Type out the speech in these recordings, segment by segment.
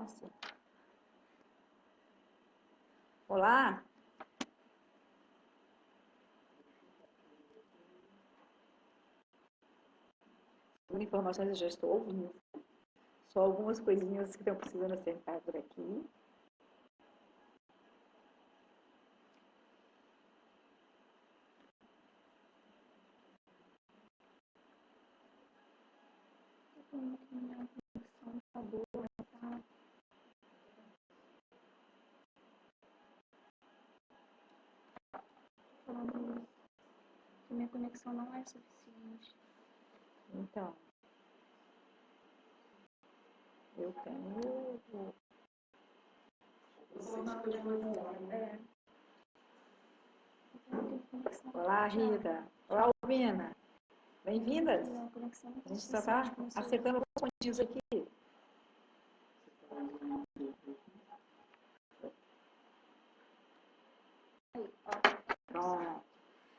Nossa. Olá. Informações eu já estou ouvindo. Só algumas coisinhas que estão precisando acertar por aqui. Minha conexão tá boa, tá? Falando que minha conexão não é suficiente. Então, eu tenho... Olá, Rita. Olá, Alvina. Bem-vindas. A gente só está acertando os pontinhos aqui. Pronto.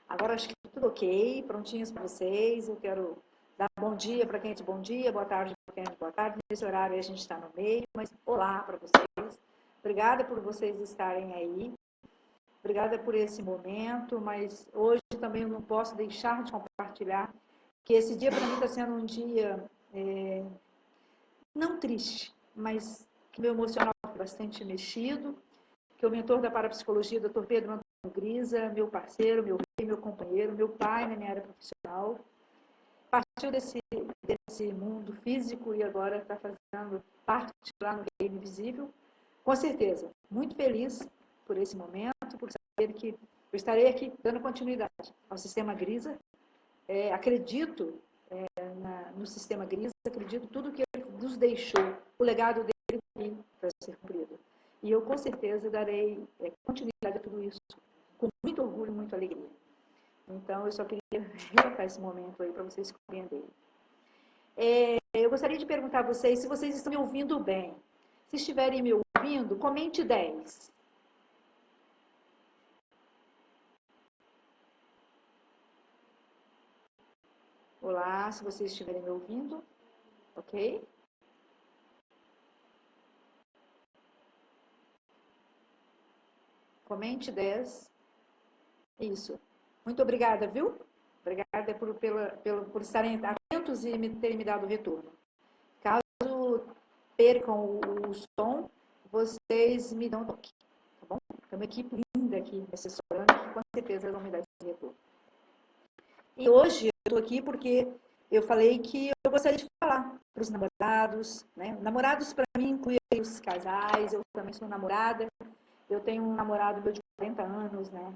Agora acho que tá tudo ok, prontinhos para vocês. Eu quero dar bom dia para quem é de bom dia, boa tarde para quem é de boa tarde. Nesse horário a gente está no meio, mas olá para vocês. Obrigada por vocês estarem aí. Obrigada por esse momento, mas hoje também eu não posso deixar de compartilhar que esse dia para mim está sendo um dia não triste, mas que meu emocional foi bastante mexido, que o mentor da parapsicologia, Dr. Pedro Antônio Grisa, meu parceiro, meu rei, meu companheiro, meu pai na minha área profissional, partiu desse mundo físico e agora está fazendo parte lá no reino invisível. Com certeza, muito feliz por esse momento, por saber que eu estarei aqui dando continuidade ao sistema Grisa. Acredito no sistema Grisa, acredito tudo que ele nos deixou, o legado dele para ser cumprido. E eu com certeza darei continuidade a tudo isso com muito orgulho e muita alegria. Então, eu só queria relatar esse momento aí para vocês compreenderem. Eu gostaria de perguntar a vocês se vocês estão me ouvindo bem. Se estiverem me ouvindo, comente 10. Olá, se vocês estiverem me ouvindo, ok? Comente 10. Isso. Muito obrigada, viu? Obrigada por estarem atentos e terem me dado o retorno. Caso percam o som, vocês me dão um toque, tá bom? Tem uma equipe linda aqui me assessorando, que com certeza vão me dar esse retorno. E hoje eu estou aqui porque eu falei que eu gostaria de falar para os namorados, né? Namorados para mim inclui os casais, eu também sou namorada, eu tenho um namorado meu de 40 anos, né?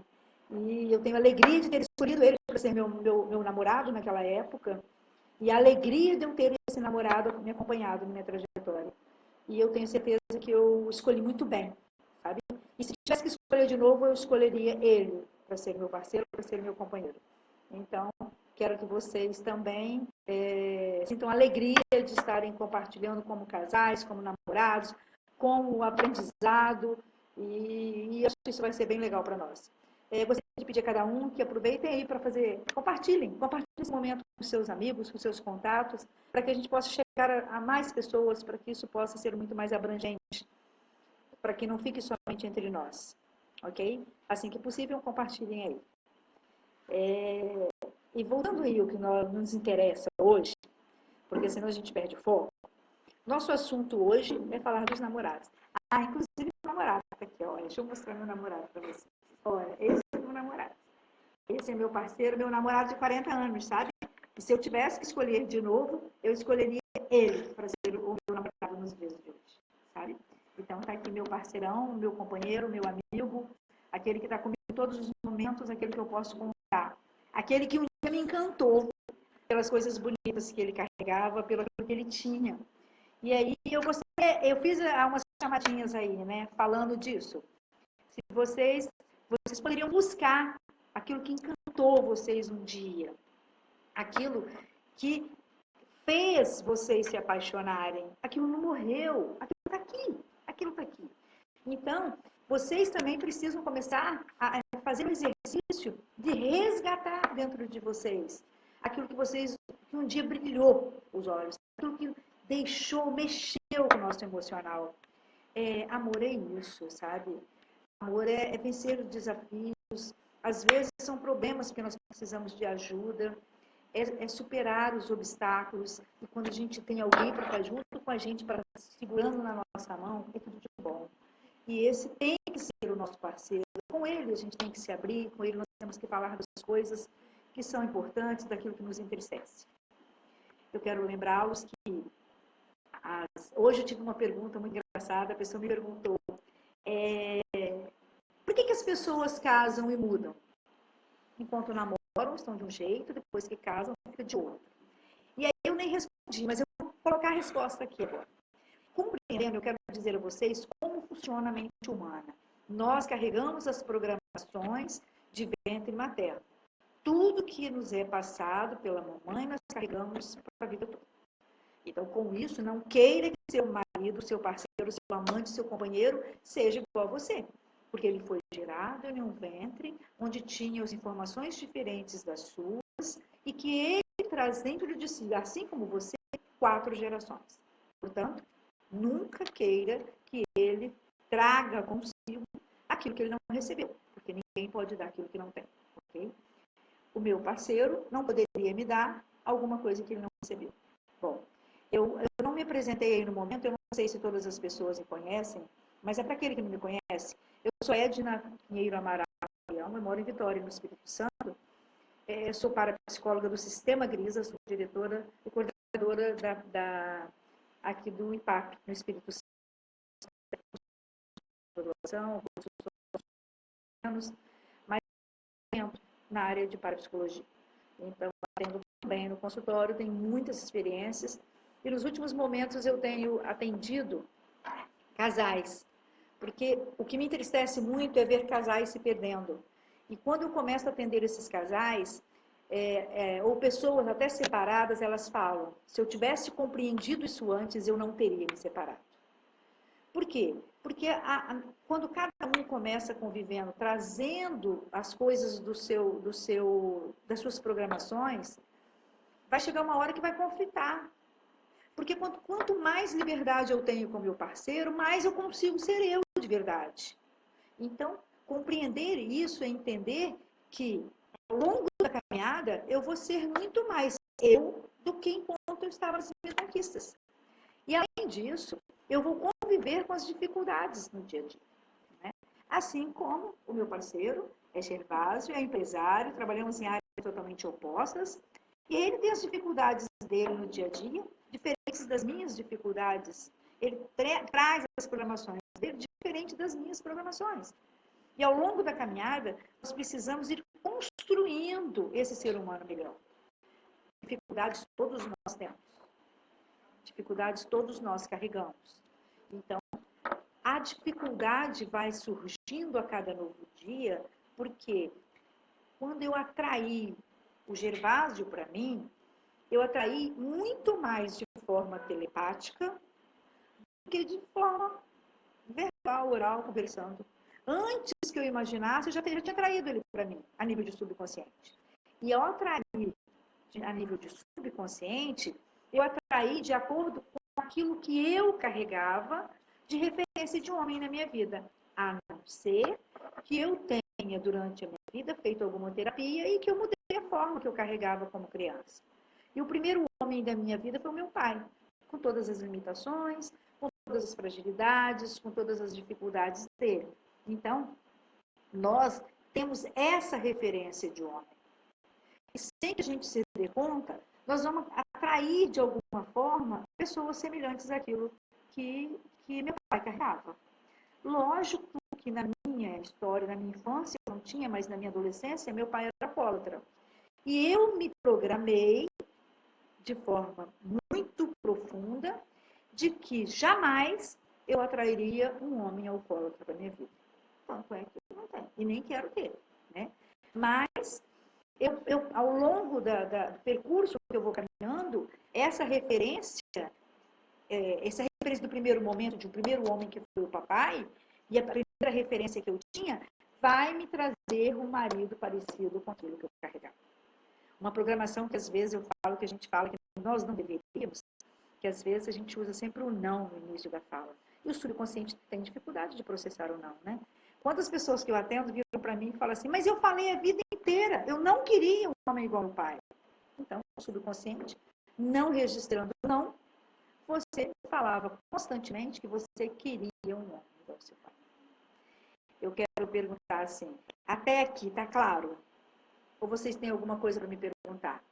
E eu tenho a alegria de ter escolhido ele para ser meu namorado naquela época, e a alegria de eu ter esse namorado me acompanhado na minha trajetória. E eu tenho certeza que eu escolhi muito bem, sabe? E se tivesse que escolher de novo, eu escolheria ele para ser meu parceiro, para ser meu companheiro. Então, quero que vocês também sintam a alegria de estarem compartilhando como casais, como namorados, como aprendizado, e acho que isso vai ser bem legal para nós. Gostaria de pedir a cada um que aproveitem aí para compartilhem esse momento com seus amigos, com seus contatos, para que a gente possa chegar a mais pessoas, para que isso possa ser muito mais abrangente, para que não fique somente entre nós, ok? Assim que possível, compartilhem aí. E voltando aí ao que nos interessa hoje, porque senão a gente perde o foco, nosso assunto hoje é falar dos namorados. Inclusive meu namorado tá aqui, olha, deixa eu mostrar meu namorado para vocês. Olha, esse é meu namorado. Esse é meu parceiro, meu namorado de 40 anos, sabe? E se eu tivesse que escolher de novo, eu escolheria ele para ser o meu namorado nos dias de hoje, sabe? Então tá aqui meu parceirão, meu companheiro, meu amigo, aquele que está comigo em todos os momentos, aquele que eu posso contar. Aquele que um dia me encantou pelas coisas bonitas que ele carregava, pelo que ele tinha. E aí eu fiz umas chamadinhas aí, né, falando disso. Se vocês poderiam buscar aquilo que encantou vocês um dia, aquilo que fez vocês se apaixonarem. Aquilo não morreu, aquilo está aqui, aquilo está aqui. Então, vocês também precisam começar a fazer um exercício de resgatar dentro de vocês aquilo que um dia brilhou os olhos, aquilo que mexeu com o nosso emocional. Amor é isso, sabe? Amor é vencer os desafios. Às vezes são problemas que nós precisamos de ajuda. É superar os obstáculos. E quando a gente tem alguém para estar junto com a gente, para segurando na nossa mão, é tudo de bom. E esse tem que ser o nosso parceiro. Com ele a gente tem que se abrir, com ele nós temos que falar das coisas que são importantes, daquilo que nos entristece. Eu quero lembrá-los que hoje eu tive uma pergunta muito engraçada, a pessoa me perguntou por que as pessoas casam e mudam? Enquanto namoram, estão de um jeito, depois que casam, fica de outro. E aí eu nem respondi, mas eu vou colocar a resposta aqui agora. Compreendendo, eu quero dizer a vocês como funciona a mente humana. Nós carregamos as programações de ventre materno. Tudo que nos é passado pela mamãe, nós carregamos para a vida toda. Então, com isso, não queira que seu marido, seu parceiro, seu amante, seu companheiro seja igual a você. Porque ele foi gerado em um ventre onde tinha as informações diferentes das suas e que ele traz dentro de si, assim como você, 4 gerações. Portanto, nunca queira que ele traga consigo aquilo que ele não recebeu, porque ninguém pode dar aquilo que não tem, ok? O meu parceiro não poderia me dar alguma coisa que ele não recebeu. Bom, eu não me apresentei aí no momento, eu não sei se todas as pessoas me conhecem, mas é para aquele que não me conhece. Eu sou Edna Pinheiro Amaral, eu moro em Vitória, no Espírito Santo. Sou parapsicóloga do Sistema Grisa, sou diretora e coordenadora aqui do IPAP, no Espírito Santo. Mas na área de parapsicologia. Então, atendo bem no consultório, tenho muitas experiências. E nos últimos momentos eu tenho atendido casais. Porque o que me entristece muito é ver casais se perdendo. E quando eu começo a atender esses casais, ou pessoas até separadas, elas falam, se eu tivesse compreendido isso antes, eu não teria me separado. Por quê? Porque quando cada um começa convivendo, trazendo as coisas das suas programações, vai chegar uma hora que vai conflitar. Porque quanto mais liberdade eu tenho com meu parceiro, mais eu consigo ser eu de verdade. Então, compreender isso é entender que, ao longo da caminhada, eu vou ser muito mais eu do que enquanto eu estava nas minhas conquistas. E, além disso, eu vou conviver com as dificuldades no dia a dia. Né? Assim como o meu parceiro é Gervásio, é empresário, trabalhamos em áreas totalmente opostas, e ele tem as dificuldades dele no dia a dia, diferentes das minhas dificuldades. Ele traz as programações dele diferente das minhas programações. E ao longo da caminhada, nós precisamos ir construindo esse ser humano melhor. Dificuldades todos nós temos. Dificuldades todos nós carregamos. Então, a dificuldade vai surgindo a cada novo dia, porque quando eu atraí o Gervásio para mim, eu atraí muito mais de forma telepática do que de forma verbal, oral, conversando. Antes que eu imaginasse, eu já tinha atraído ele para mim, a nível de subconsciente. E ao atrair a nível de subconsciente, eu atraí de acordo com aquilo que eu carregava de referência de um homem na minha vida. A não ser que eu tenha, durante a minha vida, feito alguma terapia e que eu mudei a forma que eu carregava como criança. E o primeiro homem da minha vida foi o meu pai, com todas as limitações, com todas as fragilidades, com todas as dificuldades dele. Então, nós temos essa referência de homem. E sem que a gente se dê conta, nós vamos atrair, de alguma forma, pessoas semelhantes àquilo que meu pai carregava. Lógico que na minha história, na minha infância, eu não tinha, mas na minha adolescência, meu pai era alcoólatra. E eu me programei de forma muito profunda de que jamais eu atrairia um homem alcoólatra para a minha vida. Tanto é que eu não tenho, e nem quero ter. Né? Mas, ao longo do percurso que eu vou caminhando, essa referência do primeiro momento, de um primeiro homem que foi o papai, e a primeira referência que eu tinha, vai me trazer um marido parecido com aquilo que eu carregava. Uma programação que às vezes eu falo, que a gente fala que nós não deveríamos, que às vezes a gente usa sempre o não no início da fala. E o subconsciente tem dificuldade de processar ou não, né? Quantas pessoas que eu atendo viram para mim e falam assim, mas eu falei a vida inteira, eu não queria um homem igual ao pai. Então, o subconsciente, não registrando não, você falava constantemente que você queria um homem igual ao seu pai. Eu quero perguntar assim, até aqui, tá claro? Ou vocês têm alguma coisa para me perguntar?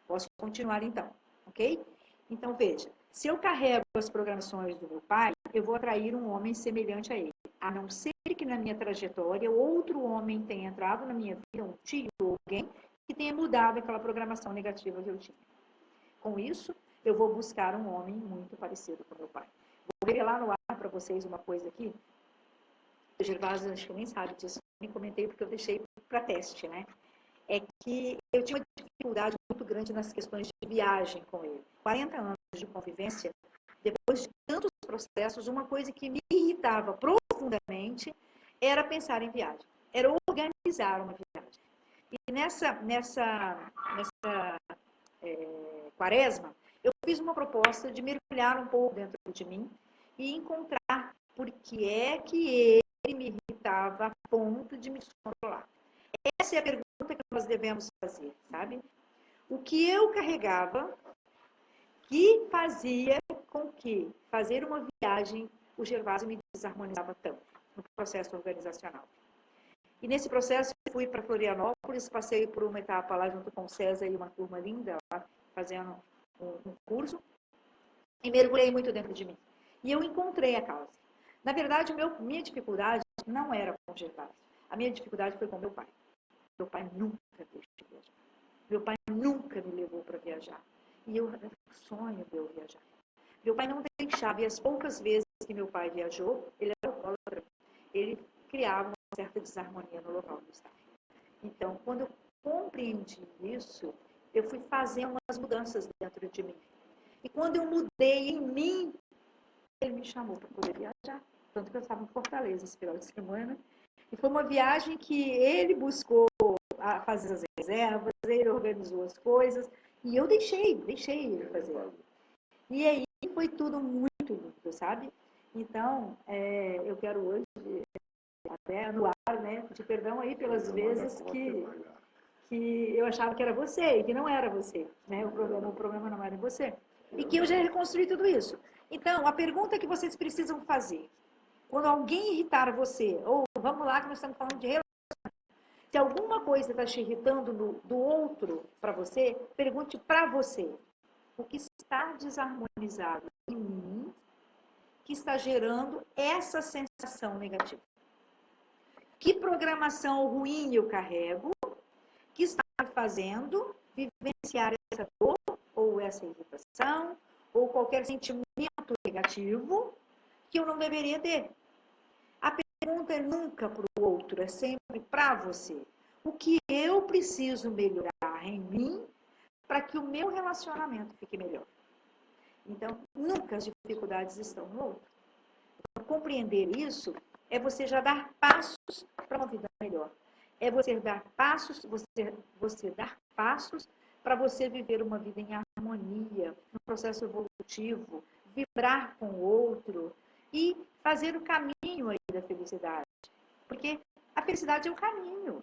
Posso continuar então, ok? Então, veja, se eu carrego as programações do meu pai, eu vou atrair um homem semelhante a ele. A não ser que na minha trajetória outro homem tenha entrado na minha vida, um tio ou alguém, que tenha mudado aquela programação negativa que eu tinha. Com isso, eu vou buscar um homem muito parecido com meu pai. Vou revelar no ar para vocês uma coisa aqui. O Gervásio, acho que nem sabe disso, nem comentei porque eu deixei para teste, né? É que eu tinha uma dificuldade muito grande nas questões de viagem com ele. 40 anos de convivência, depois de tantos processos, uma coisa que me irritava profundamente era pensar em viagem, era organizar uma viagem. E nessa quaresma, eu fiz uma proposta de mergulhar um pouco dentro de mim e encontrar por que é que ele me irritava a ponto de me descontrolar. Essa é a pergunta que nós devemos fazer, sabe? O que eu carregava que fazia com que fazer uma viagem, o Gervásio me desarmonizava tanto no processo organizacional. E nesse processo eu fui para Florianópolis, passei por uma etapa lá junto com o César e uma turma linda lá, fazendo um curso, e mergulhei muito dentro de mim. E eu encontrei a causa. Na verdade, minha dificuldade não era com o Gervásio. A minha dificuldade foi com meu pai. Meu pai nunca deixou de viajar. Meu pai nunca me levou para viajar. E eu era um sonho de eu viajar. Meu pai não deixava, e as poucas vezes que meu pai viajou, ele era alcoólatra. Ele criava uma certa desarmonia no local onde estava. Então, quando eu compreendi isso, eu fui fazendo umas mudanças dentro de mim. E quando eu mudei em mim, ele me chamou para poder viajar. Tanto que eu estava em Fortaleza esse final de semana. E foi uma viagem que ele buscou a fazer as reservas, ele organizou as coisas, e eu deixei ele fazer. E aí foi tudo muito lindo, sabe? Então, eu quero hoje, até anular, né, pedir perdão aí pelas vezes que eu achava que era você e que não era você, né? O problema não era em você. E que eu já reconstruí tudo isso. Então, a pergunta que vocês precisam fazer, quando alguém irritar você, ou vamos lá que nós estamos falando de relacionamento, se alguma coisa está te irritando do outro para você, pergunte para você, o que está desarmonizado em mim que está gerando essa sensação negativa? Que programação ruim eu carrego que está me fazendo vivenciar essa dor, ou essa irritação, ou qualquer sentimento negativo que eu não deveria ter? A pergunta é nunca para o outro, é sempre para você. O que eu preciso melhorar em mim para que o meu relacionamento fique melhor? Então, nunca as dificuldades estão no outro. Então, compreender isso é você já dar passos para uma vida melhor. É você dar passos, você dar passos para você viver uma vida em harmonia, um processo evolutivo, vibrar com o outro e fazer o caminho aí da felicidade. Porque a felicidade é o caminho.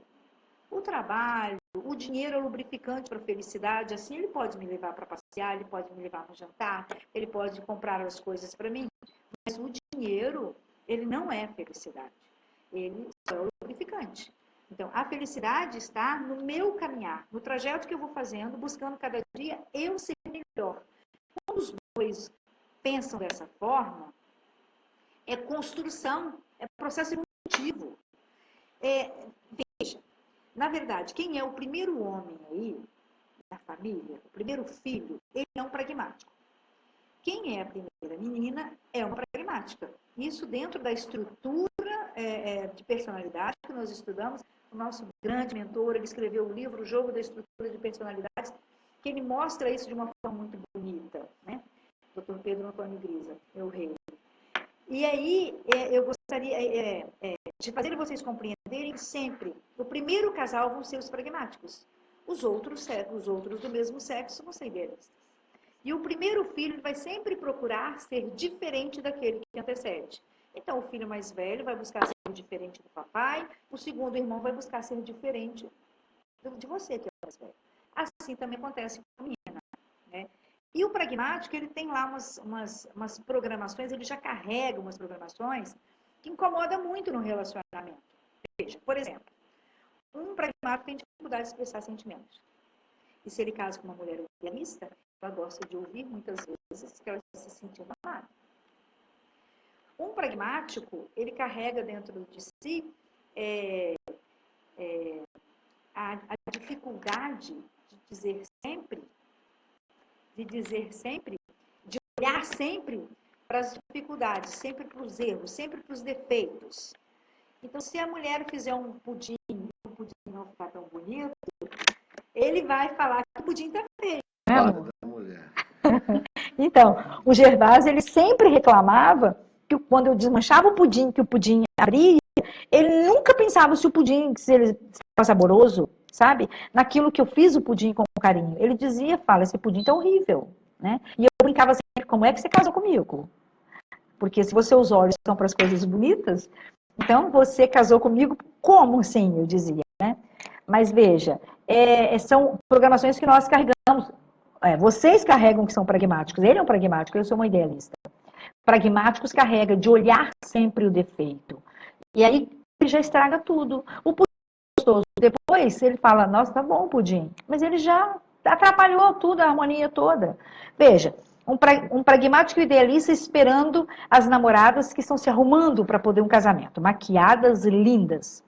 O trabalho, o dinheiro é o lubrificante para a felicidade. Assim, ele pode me levar para passear, ele pode me levar para jantar, ele pode comprar as coisas para mim. Mas o dinheiro, ele não é felicidade. Ele só é o lubrificante. Então, a felicidade está no meu caminhar, no trajeto que eu vou fazendo, buscando cada dia eu ser melhor. Quando os dois pensam dessa forma, é construção, é processo evolutivo. Veja, na verdade, quem é o primeiro homem aí, da família, o primeiro filho, ele é um pragmático. Quem é a primeira menina é uma pragmática. Isso dentro da estrutura de personalidade que nós estudamos. O nosso grande mentor, ele escreveu o livro O Jogo da Estrutura de Personalidades, que ele mostra isso de uma forma muito bonita, né? Dr. Pedro Antônio Grisa, meu rei. E aí, eu gostaria de fazer vocês compreenderem sempre, o primeiro casal vão ser os pragmáticos. Os outros do mesmo sexo vão ser idealistas. E o primeiro filho vai sempre procurar ser diferente daquele que antecede. Então, o filho mais velho vai buscar ser diferente do papai, o segundo irmão vai buscar ser diferente de você, que é o mais velho. Assim também acontece com a menina, né? E o pragmático, ele tem lá umas programações, ele já carrega umas programações que incomodam muito no relacionamento. Veja, por exemplo, um pragmático tem dificuldade de expressar sentimentos. E se ele casa com uma mulher idealista, ela gosta de ouvir muitas vezes que ela se sentiu amada. Um pragmático, ele carrega dentro de si a dificuldade de dizer sempre, de olhar sempre para as dificuldades, sempre para os erros, sempre para os defeitos. Então, se a mulher fizer um pudim e o pudim não ficar tão bonito, ele vai falar que o pudim está feio. Né? Então, o Gervásio, ele sempre reclamava que quando eu desmanchava o pudim, que o pudim abria, ele nunca pensava se o pudim, se ele estava saboroso, sabe? Naquilo que eu fiz o pudim com carinho. Ele dizia, fala, esse pudim tá horrível, né? E eu brincava sempre, como é que você casou comigo? Porque se os seus olhos são para as coisas bonitas, então você casou comigo como assim, eu dizia, né? Mas veja, são programações que nós carregamos. Vocês carregam que são pragmáticos. Ele é um pragmático, eu sou uma idealista. Pragmáticos carrega de olhar sempre o defeito. E aí ele já estraga tudo. O pudim gostoso. Depois ele fala, nossa, tá bom o pudim. Mas ele já atrapalhou tudo, a harmonia toda. Veja, um pragmático idealista esperando as namoradas que estão se arrumando para poder um casamento. Maquiadas, lindas.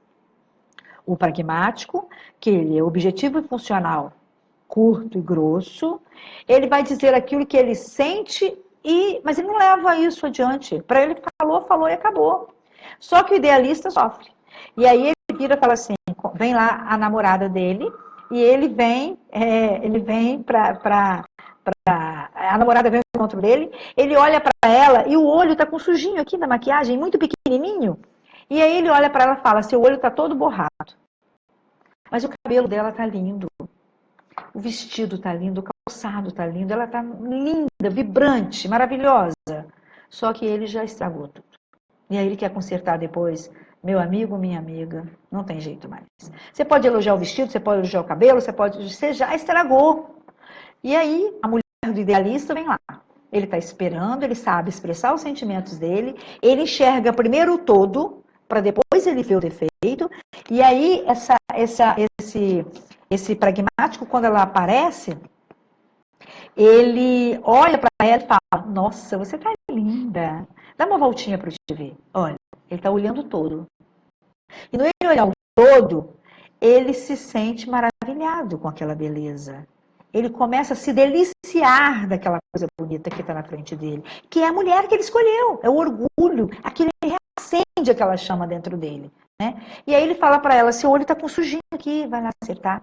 O pragmático, que ele é objetivo e funcional, curto e grosso, ele vai dizer aquilo que ele sente, mas ele não leva isso adiante. Para ele, falou e acabou. Só que o idealista sofre. E aí ele vira e fala assim, vem lá a namorada dele, e ele vem a namorada vem ao encontro dele, ele olha para ela e o olho está com sujinho aqui da maquiagem, muito pequenininho. E aí ele olha para ela e fala, seu olho está todo borrado. Mas o cabelo dela está lindo. O vestido está lindo, o calçado está lindo, ela está linda, vibrante, maravilhosa. Só que ele já estragou tudo. E aí ele quer consertar depois. Meu amigo, minha amiga, não tem jeito mais. Você pode elogiar o vestido, você pode elogiar o cabelo, você já estragou. E aí a mulher do idealista vem lá. Ele está esperando, ele sabe expressar os sentimentos dele, ele enxerga primeiro o todo, para depois ele ver o defeito. E aí esse pragmático, quando ela aparece, ele olha para ela e fala, nossa, você tá linda. Dá uma voltinha para eu te ver. Olha, ele está olhando todo. E no ele olhar o todo, ele se sente maravilhado com aquela beleza. Ele começa a se deliciar daquela coisa bonita que está na frente dele, que é a mulher que ele escolheu, é o orgulho, aquilo reacende aquela chama dentro dele. Né? E aí ele fala para ela, seu olho está com sujinho aqui, vai lá acertar.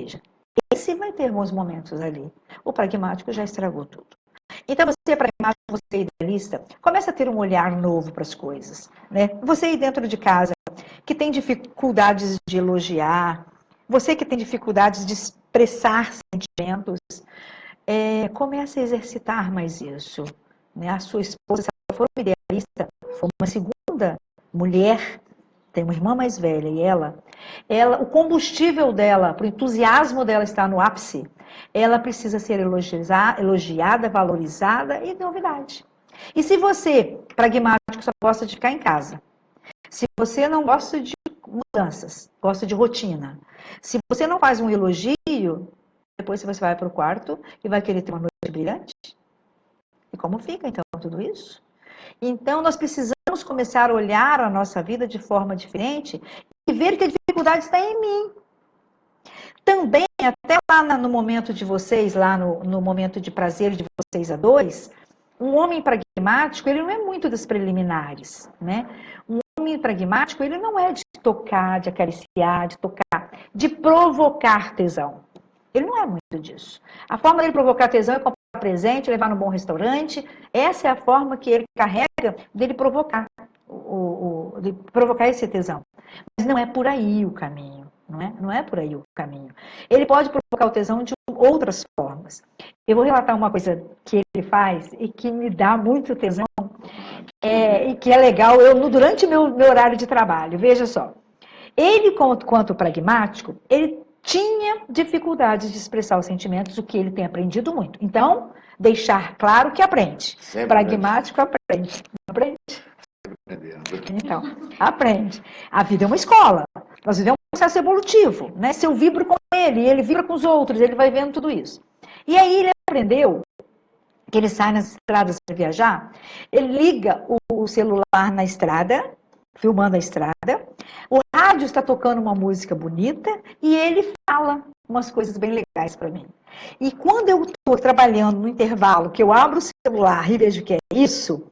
Veja, esse vai ter bons momentos ali. O pragmático já estragou tudo. Então, você é pragmático, você é idealista, começa a ter um olhar novo para as coisas. Né? Você aí dentro de casa, que tem dificuldades de elogiar, você que tem dificuldades de expressar sentimentos, comece a exercitar mais isso. Né? A sua esposa, se ela for uma idealista, for uma segunda mulher, tem uma irmã mais velha, e ela, o combustível dela, o entusiasmo dela está no ápice, ela precisa ser elogiada, valorizada e novidade. E se você, pragmático, só gosta de ficar em casa, se você não gosta de mudanças, gosta de rotina, se você não faz um elogio, depois você vai para o quarto e vai querer ter uma noite brilhante? E como fica, então, tudo isso? Então, nós precisamos começar a olhar a nossa vida de forma diferente e ver que a dificuldade está em mim. Também, até lá no momento de vocês, lá no momento de prazer de vocês a dois, um homem pragmático, ele não é muito das preliminares, né? Um homem pragmático, ele não é de tocar, de acariciar, de provocar tesão. Ele não é muito disso. A forma dele provocar tesão é comprar presente, levar no bom restaurante. Essa é a forma que ele carrega dele provocar, de provocar esse tesão. Mas não é por aí o caminho. Não é por aí o caminho. Ele pode provocar o tesão de outras formas. problemas. Eu vou relatar uma coisa que ele faz e que me dá muito tesão, e que é legal durante meu horário de trabalho. Veja só. Ele, quanto pragmático, ele tinha dificuldades de expressar os sentimentos, o que ele tem aprendido muito. Então, deixar claro que aprende. Sempre Pragmático aprende. Aprende? Então, aprende. A vida é uma escola. Nós vivemos um processo evolutivo, né? Se eu vibro com ele, ele vibra com os outros, ele vai vendo tudo isso. E aí ele aprendeu que ele sai nas estradas para viajar, ele liga o celular na estrada, filmando a estrada, o rádio está tocando uma música bonita e ele fala umas coisas bem legais para mim. E quando eu estou trabalhando no intervalo, que eu abro o celular e vejo que é isso,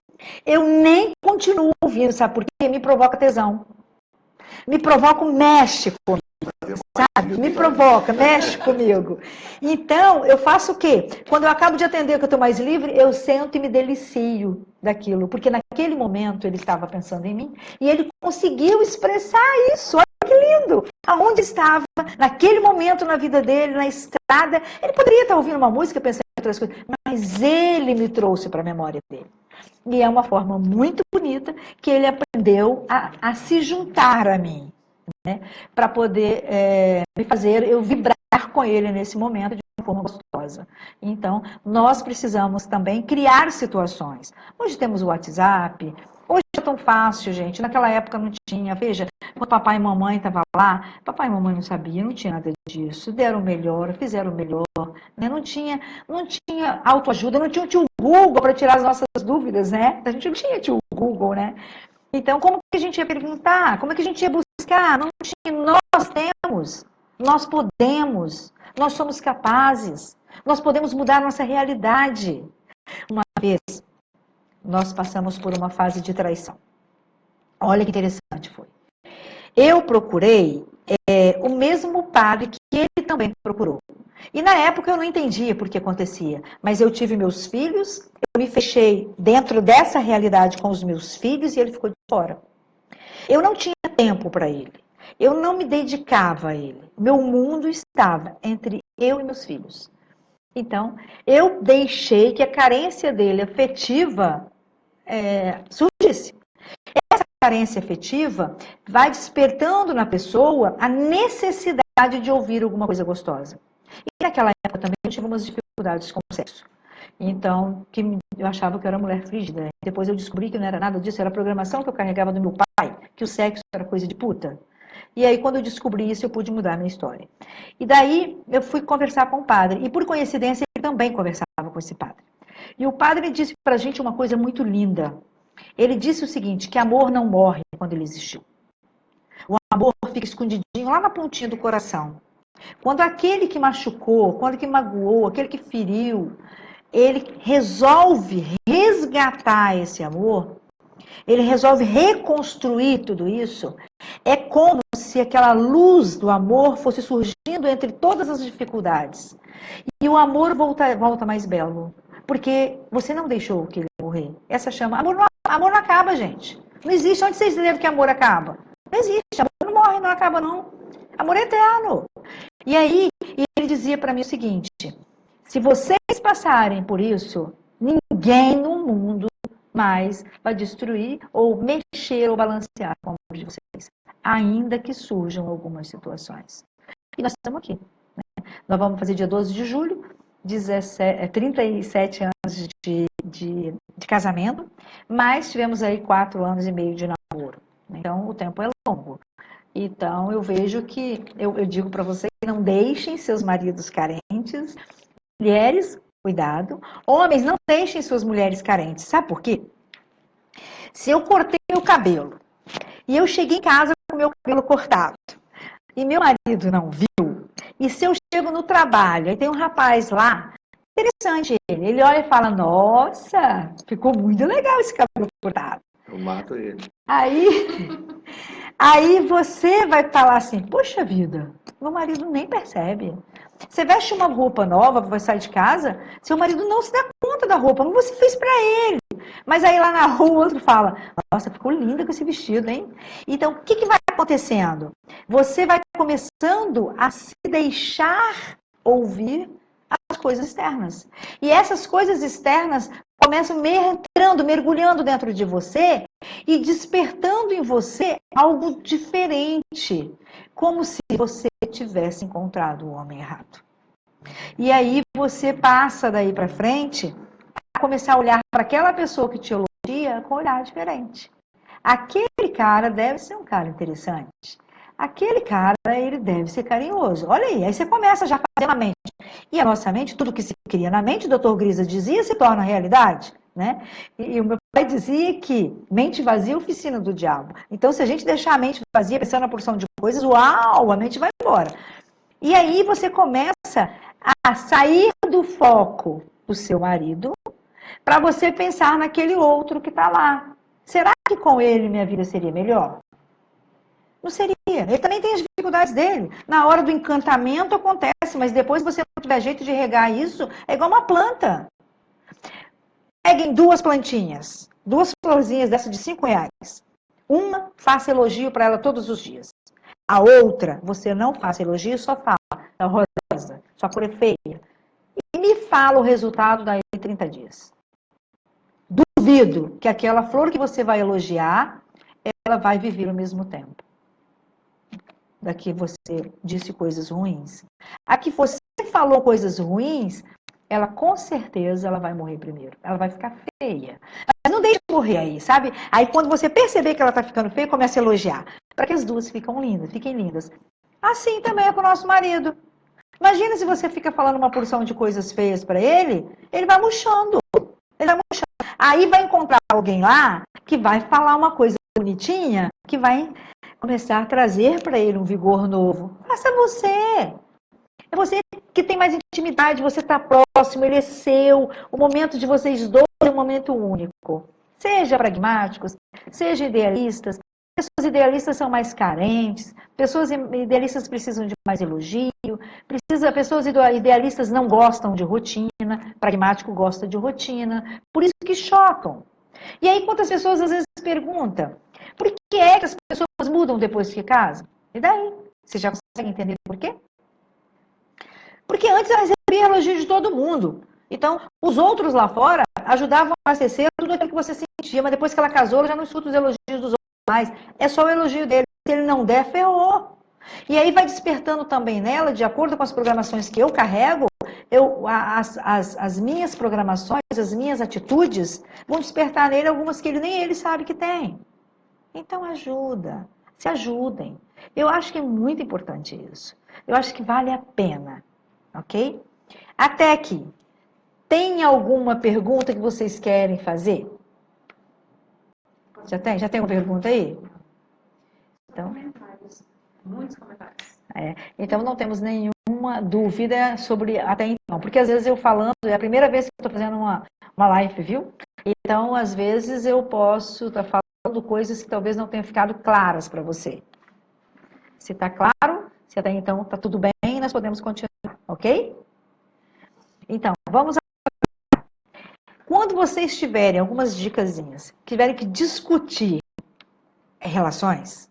eu nem continuo ouvindo, sabe por quê? Me provoca tesão. Me provoca, mexe comigo, sabe? Me provoca, mexe comigo. Então, eu faço o quê? Quando eu acabo de atender, que eu estou mais livre, eu sento e me delicio daquilo. Porque naquele momento ele estava pensando em mim e ele conseguiu expressar isso. Olha que lindo! Aonde estava, naquele momento na vida dele, na estrada, ele poderia estar ouvindo uma música, pensando em outras coisas, mas ele me trouxe para a memória dele. E é uma forma muito bonita que ele aprendeu a se juntar a mim, né? Para poder me fazer eu vibrar com ele nesse momento de uma forma gostosa. Então, nós precisamos também criar situações. Hoje temos o WhatsApp, hoje é tão fácil, gente. Naquela época não tinha. Veja, quando papai e mamãe estavam lá, papai e mamãe não sabiam, não tinha nada disso. Deram o melhor, fizeram o melhor. Né? Não tinha autoajuda, não tinha o tio Google para tirar as nossas dúvidas, né? A gente não tinha tio Google, né? Então, como que a gente ia perguntar? Como é que a gente ia buscar? Não tinha. Nós temos, nós podemos, nós somos capazes, nós podemos mudar a nossa realidade. Uma vez, nós passamos por uma fase de traição. Olha que interessante foi. Eu procurei o mesmo padre que ele também procurou. E na época eu não entendia por que acontecia, mas eu tive meus filhos, eu me fechei dentro dessa realidade com os meus filhos e ele ficou de fora. Eu não tinha tempo para ele, eu não me dedicava a ele. Meu mundo estava entre eu e meus filhos. Então, eu deixei que a carência dele afetiva surgisse. Essa carência afetiva vai despertando na pessoa a necessidade de ouvir alguma coisa gostosa. E naquela época também eu tive umas dificuldades com o sexo. Então, eu achava que eu era mulher frígida. Depois eu descobri que não era nada disso, era a programação que eu carregava do meu pai, que o sexo era coisa de puta. E aí, quando eu descobri isso, eu pude mudar a minha história. E daí, eu fui conversar com o padre. E por coincidência, ele também conversava com esse padre. E o padre disse pra gente uma coisa muito linda. Ele disse o seguinte, que amor não morre quando ele existiu. O amor fica escondidinho lá na pontinha do coração. Quando aquele que machucou, quando que magoou, aquele que feriu, ele resolve resgatar esse amor, ele resolve reconstruir tudo isso, é como se aquela luz do amor fosse surgindo entre todas as dificuldades. E o amor volta mais belo, porque você não deixou que ele morrer. Essa chama, amor não acaba, gente. Não existe, onde vocês leram que amor acaba? Não existe, amor não morre, não acaba não. Amor é eterno. E aí, ele dizia para mim o seguinte, se vocês passarem por isso, ninguém no mundo mais vai destruir ou mexer ou balancear com o amor de vocês, ainda que surjam algumas situações. E nós estamos aqui. Né? Nós vamos fazer dia 12 de julho, 37 anos de casamento, mas tivemos aí 4 anos e meio de namoro. Então, o tempo é longo. Então, eu vejo que, eu digo para vocês, não deixem seus maridos carentes. Mulheres, cuidado. Homens, não deixem suas mulheres carentes. Sabe por quê? Se eu cortei meu cabelo e eu cheguei em casa com meu cabelo cortado e meu marido não viu, e se eu chego no trabalho e tem um rapaz lá, interessante ele olha e fala, nossa, ficou muito legal esse cabelo cortado. Eu mato ele. Aí você vai falar assim, poxa vida, meu marido nem percebe. Você veste uma roupa nova, vai sair de casa, seu marido não se dá conta da roupa, mas você fez para ele. Mas aí lá na rua o outro fala, nossa, ficou linda com esse vestido, hein? Então, o que vai acontecendo? Você vai começando a se deixar ouvir as coisas externas. E essas coisas externas começam entrando, mergulhando dentro de você e despertando em você algo diferente, como se você tivesse encontrado o homem errado. E aí você passa daí para frente a começar a olhar para aquela pessoa que te elogia com um olhar diferente. Aquele cara deve ser um cara interessante. Aquele cara, ele deve ser carinhoso. Olha aí você começa já a fazer na mente. E a nossa mente, tudo que se cria na mente, o doutor Grisa dizia, se torna realidade. Né? E o meu pai dizia que mente vazia é oficina do diabo. Então, se a gente deixar a mente vazia, pensando na porção de coisas, uau, a mente vai embora. E aí você começa a sair do foco do seu marido para você pensar naquele outro que está lá. Será que com ele minha vida seria melhor? Não seria. Ele também tem as dificuldades dele. Na hora do encantamento acontece, mas depois você não tiver jeito de regar isso, é igual uma planta. Peguem 2 plantinhas, 2 florzinhas dessas de R$5. Uma, faça elogio para ela todos os dias. A outra, você não faça elogio, só fala. É rosa, sua cor é feia. E me fala o resultado daí em 30 dias. Duvido que aquela flor que você vai elogiar, ela vai viver ao mesmo tempo. Daqui você disse coisas ruins. A que você falou coisas ruins, ela com certeza ela vai morrer primeiro. Ela vai ficar feia. Mas não deixe morrer aí, sabe? Aí quando você perceber que ela está ficando feia, comece a elogiar. Para que as duas fiquem lindas. Assim também é com o nosso marido. Imagina se você fica falando uma porção de coisas feias para ele vai murchando. Ele vai murchando. Aí vai encontrar alguém lá que vai falar uma coisa bonitinha, que vai começar a trazer para ele um vigor novo. Faça você. É você que tem mais intimidade, você está próximo, ele é seu. O momento de vocês dois é um momento único. Seja pragmáticos, seja idealistas. Pessoas idealistas são mais carentes, pessoas idealistas precisam de mais elogio, pessoas idealistas não gostam de rotina, pragmático gosta de rotina, por isso que chocam. E aí quantas pessoas às vezes perguntam, por que é que as pessoas mudam depois que casam? E daí? Você já consegue entender por quê? Porque antes ela recebia elogio de todo mundo. Então, os outros lá fora ajudavam a abastecer tudo aquilo que você sentia, mas depois que ela casou, ela já não escuta os elogios dos outros mais. É só o elogio dele. Se ele não der, ferrou. E aí vai despertando também nela, de acordo com as programações que eu carrego, as minhas programações, as minhas atitudes, vão despertar nele algumas que nem ele sabe que tem. Então ajuda, se ajudem. Eu acho que é muito importante isso. Eu acho que vale a pena, ok? Até aqui. Tem alguma pergunta que vocês querem fazer? Já tem? Já tem uma pergunta aí? Então, muitos comentários. Então não temos nenhuma dúvida sobre até então, porque às vezes eu falando, é a primeira vez que eu estou fazendo uma live, viu? Então, às vezes eu posso estar falando coisas que talvez não tenham ficado claras para você. Se está claro, se até então está tudo bem, nós podemos continuar, ok? Então, vamos lá. Quando vocês tiverem algumas dicasinhas, tiverem que discutir relações,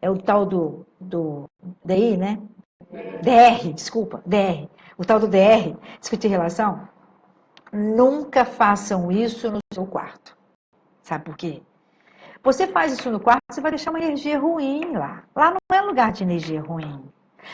é o tal do DI, né? DR, desculpa, DR. O tal do DR, discutir relação. Nunca façam isso no seu quarto. Sabe por quê? Você faz isso no quarto, você vai deixar uma energia ruim lá. Lá não é lugar de energia ruim.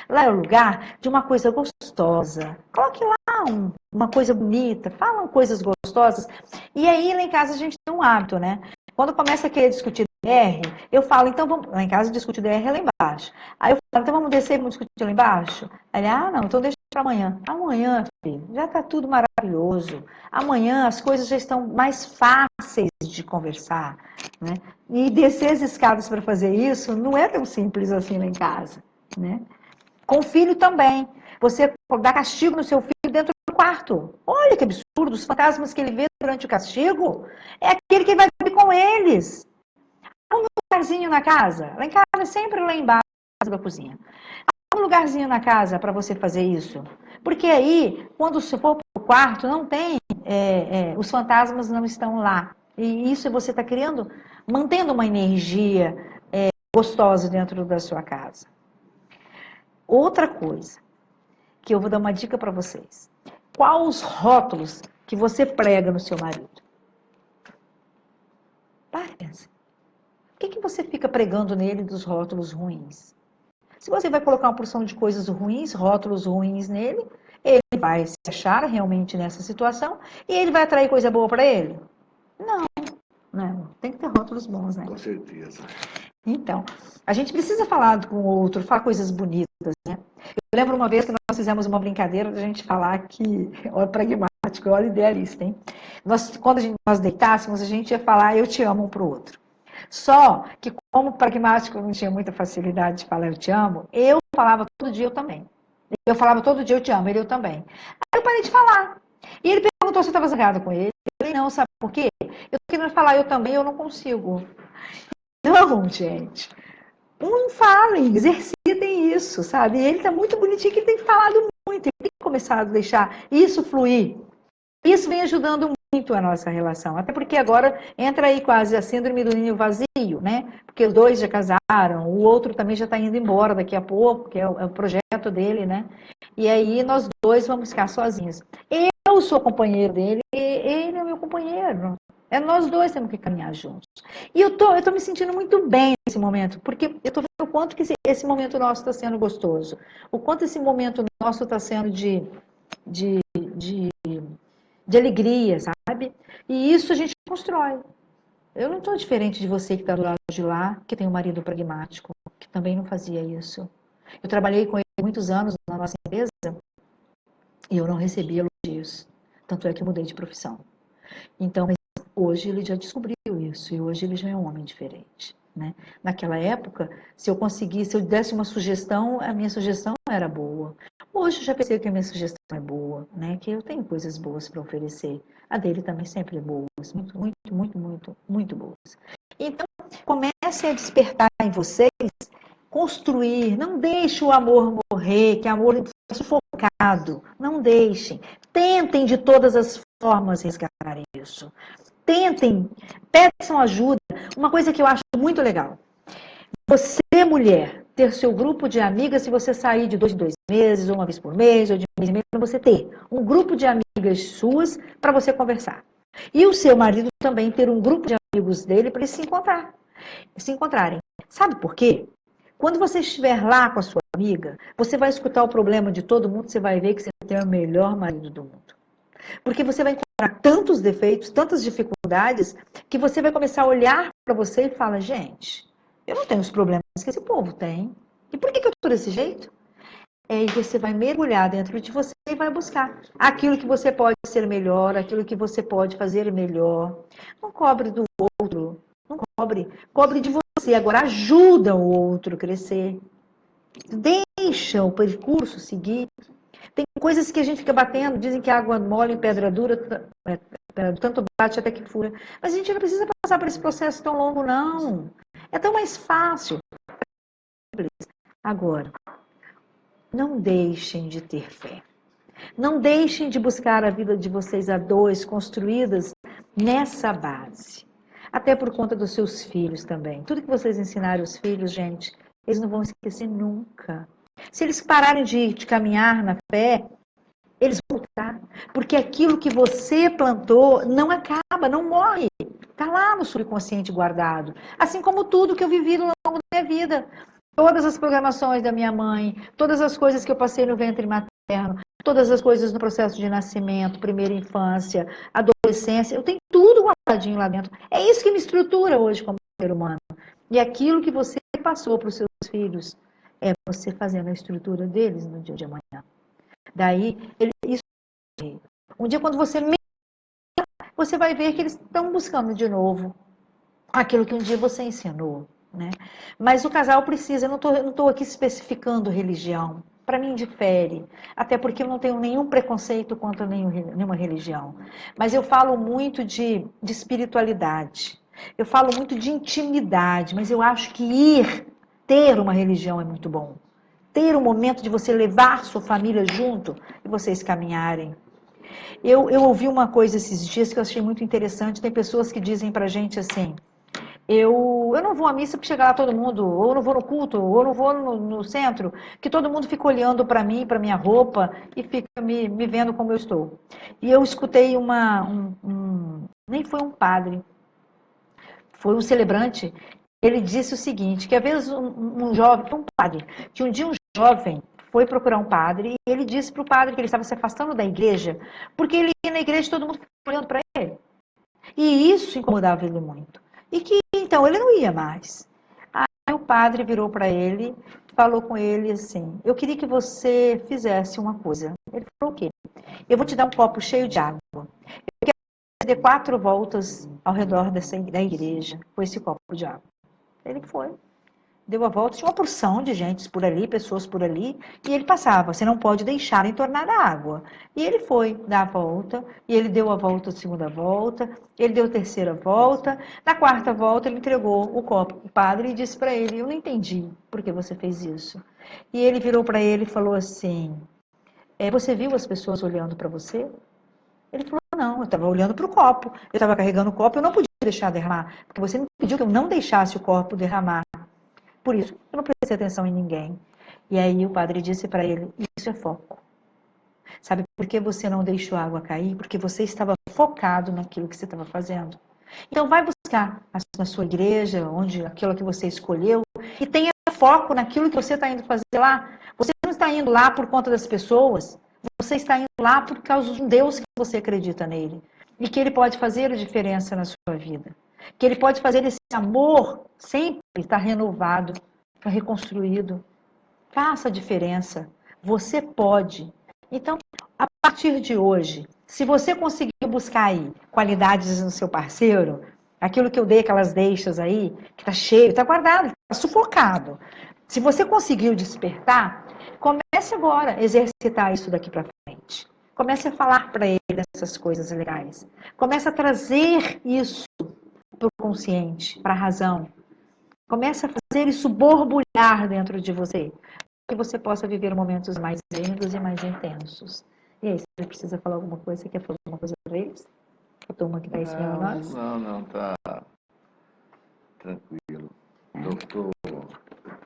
Lá é o lugar de uma coisa gostosa. Coloque lá uma coisa bonita, falam coisas gostosas. E aí, lá em casa, a gente tem um hábito, né? Quando começa a querer discutir DR, eu falo, então vamos... Lá em casa, discute DR lá embaixo. Aí eu falo, então vamos descer e vamos discutir lá embaixo? Aí ele, não, então deixa para amanhã. Amanhã, filho, já está tudo maravilhoso. Amanhã as coisas já estão mais fáceis de conversar, né? E descer as escadas para fazer isso não é tão simples assim lá em casa, né? Com o filho também. Você dá castigo no seu filho dentro do quarto. Olha que absurdo, os fantasmas que ele vê durante o castigo é aquele que vai vir com eles. Há um lugarzinho na casa. Lá em casa, sempre lá embaixo da cozinha. Há um lugarzinho na casa para você fazer isso. Porque aí, quando você for para o quarto, não tem, os fantasmas não estão lá. E isso você está criando, mantendo uma energia gostosa dentro da sua casa. Outra coisa, que eu vou dar uma dica para vocês. Quais os rótulos que você prega no seu marido? Para, pensa. O que você fica pregando nele dos rótulos ruins? Se você vai colocar uma porção de coisas ruins, rótulos ruins nele, ele vai se achar realmente nessa situação e ele vai atrair coisa boa para ele? Não, tem que ter rótulos bons, né? Com certeza. Então, a gente precisa falar com o outro, falar coisas bonitas, né? Eu lembro uma vez que nós fizemos uma brincadeira de a gente falar que, olha pragmático, olha idealista, hein? Quando nós deitássemos, a gente ia falar eu te amo um para o outro. Só que como pragmático eu não tinha muita facilidade de falar eu te amo, eu falava todo dia eu também. Eu falava todo dia eu te amo, ele eu também. Aí eu parei de falar. E ele perguntou se eu estava zangada com ele. Eu falei, não, sabe por quê? Eu tô querendo falar eu também, eu não consigo. Não, gente. Não falem, exercitem isso, sabe? Ele tá muito bonitinho, que ele tem falado muito. Ele tem começado a deixar isso fluir. Isso vem ajudando muito a nossa relação. Até porque agora entra aí quase a síndrome do ninho vazio, né? Porque os dois já casaram, o outro também já está indo embora daqui a pouco, que é o projeto dele, né? E aí nós dois vamos ficar sozinhos. Eu sou companheiro dele, ele é meu companheiro. Nós dois temos que caminhar juntos. E eu tô me sentindo muito bem nesse momento, porque eu tô vendo o quanto que esse momento nosso está sendo gostoso. O quanto esse momento nosso está sendo de alegria, sabe? E isso a gente constrói. Eu não estou diferente de você que está do lado de lá, que tem um marido pragmático, que também não fazia isso. Eu trabalhei com ele muitos anos na nossa empresa e eu não recebia elogios. Tanto é que eu mudei de profissão. Então, hoje ele já descobriu isso e hoje ele já é um homem diferente, né? Naquela época, se eu desse uma sugestão, a minha sugestão era boa. Hoje eu já pensei que a minha sugestão é boa, né? Que eu tenho coisas boas para oferecer. A dele também sempre é boas, muito, muito, muito, muito, muito boas. Então, comece a despertar em vocês, construir, não deixe o amor morrer, que o amor é sufocado, não deixem. Tentem de todas as formas resgatar isso. Tentem, peçam ajuda. Uma coisa que eu acho muito legal. Você, mulher, ter seu grupo de amigas, se você sair de 2 em 2 meses, ou uma vez por mês, ou de mês em mês, você ter um grupo de amigas suas para você conversar. E o seu marido também ter um grupo de amigos dele para eles se encontrarem. Sabe por quê? Quando você estiver lá com a sua amiga, você vai escutar o problema de todo mundo, você vai ver que você tem o melhor marido do mundo. Porque você vai encontrar tantos defeitos, tantas dificuldades, que você vai começar a olhar para você e falar, gente, eu não tenho os problemas que esse povo tem. E por que eu estou desse jeito? E você vai mergulhar dentro de você e vai buscar aquilo que você pode ser melhor, aquilo que você pode fazer melhor. Não cobre do outro, não cobre. Cobre de você. Agora ajuda o outro a crescer. Deixa o percurso seguir. Tem coisas que a gente fica batendo, dizem que água mole em pedra dura, tanto bate até que fura. Mas a gente não precisa passar por esse processo tão longo, não. É tão mais fácil. Agora, não deixem de ter fé. Não deixem de buscar a vida de vocês a dois, construídas nessa base. Até por conta dos seus filhos também. Tudo que vocês ensinarem os filhos, gente, eles não vão esquecer nunca. Se eles pararem de caminhar na fé, eles vão voltar. Porque aquilo que você plantou não acaba, não morre. Está lá no subconsciente guardado. Assim como tudo que eu vivi ao longo da minha vida. Todas as programações da minha mãe, todas as coisas que eu passei no ventre materno, todas as coisas no processo de nascimento, primeira infância, adolescência, eu tenho tudo guardadinho lá dentro. É isso que me estrutura hoje como ser humano. E aquilo que você passou para os seus filhos, é você fazendo a estrutura deles no dia de amanhã. Daí, um dia quando você vai ver que eles estão buscando de novo aquilo que um dia você ensinou, né? Mas o casal precisa, eu não estou aqui especificando religião, para mim difere, até porque eu não tenho nenhum preconceito contra nenhuma religião, mas eu falo muito de espiritualidade, eu falo muito de intimidade, mas eu acho que ter uma religião é muito bom. Ter um momento de você levar sua família junto e vocês caminharem. Eu ouvi uma coisa esses dias que eu achei muito interessante. Tem pessoas que dizem pra gente assim, Eu não vou à missa porque chega lá todo mundo, ou eu não vou no culto, ou eu não vou no centro, que todo mundo fica olhando para mim, para minha roupa, e fica me vendo como eu estou. E eu escutei nem foi um padre, foi um celebrante, ele disse o seguinte, que às vezes um jovem, um padre, que um dia um jovem foi procurar um padre, e ele disse para o padre que ele estava se afastando da igreja, porque ele ia na igreja e todo mundo ficava olhando para ele. E isso incomodava ele muito. E que então ele não ia mais. Aí o padre virou para ele, falou com ele assim: eu queria que você fizesse uma coisa. Ele falou o quê? Eu vou te dar um copo cheio de água. Eu quero que você dê 4 voltas ao redor da igreja com esse copo de água. Ele foi. Deu a volta, tinha uma porção de gente por ali, pessoas por ali, e ele passava, você não pode deixar entornar a água. E ele foi dar a volta, e ele deu a volta, a segunda volta, ele deu a terceira volta, na quarta volta ele entregou o copo para o padre e disse para ele, eu não entendi por que você fez isso. E ele virou para ele e falou assim, você viu as pessoas olhando para você? Ele falou, não, eu estava olhando para o copo, eu estava carregando o copo, eu não podia deixar derramar, porque você me pediu que eu não deixasse o copo derramar. Por isso, eu não prestei atenção em ninguém. E aí o padre disse para ele, isso é foco. Sabe por que você não deixou a água cair? Porque você estava focado naquilo que você estava fazendo. Então vai buscar na sua igreja, aquilo que você escolheu, e tenha foco naquilo que você está indo fazer lá. Você não está indo lá por conta das pessoas, você está indo lá por causa de um Deus que você acredita nele. E que ele pode fazer a diferença na sua vida. Que ele pode fazer esse amor sempre estar renovado, reconstruído. Faça a diferença. Você pode. Então, a partir de hoje, se você conseguiu buscar aí qualidades no seu parceiro, aquilo que eu dei, aquelas deixas aí, que está cheio, está guardado, está sufocado. Se você conseguiu despertar, comece agora a exercitar isso daqui para frente. Comece a falar para ele essas coisas legais. Comece a trazer isso para o consciente, para a razão. Comece a fazer isso borbulhar dentro de você, que você possa viver momentos mais lindos e mais intensos. E aí, você precisa falar alguma coisa? Você quer falar alguma coisa para eles? A turma que está ensinando nós? Não, tá tranquilo.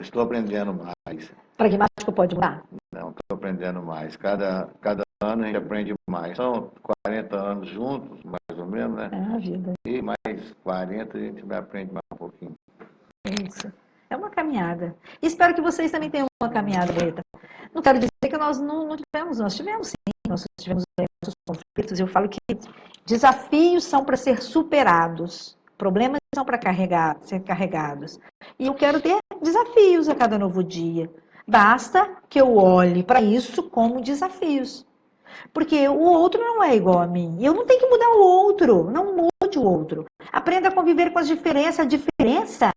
Estou aprendendo mais. Pragmático pode mudar? Não, estou aprendendo mais. Cada ano a gente aprende mais. São 40 anos juntos, mais ou menos, né? É a vida. E mais 40 a gente vai aprender mais um pouquinho. É isso. É uma caminhada. E espero que vocês também tenham uma caminhada bonita. Não quero dizer que nós não tivemos, nós tivemos sim, nós tivemos nossos conflitos. Eu falo que desafios são para ser superados, problemas são para ser carregados. E eu quero ter desafios a cada novo dia. Basta que eu olhe para isso como desafios. Porque o outro não é igual a mim. Eu não tenho que mudar o outro. Não mude o outro. Aprenda a conviver com as diferenças. A diferença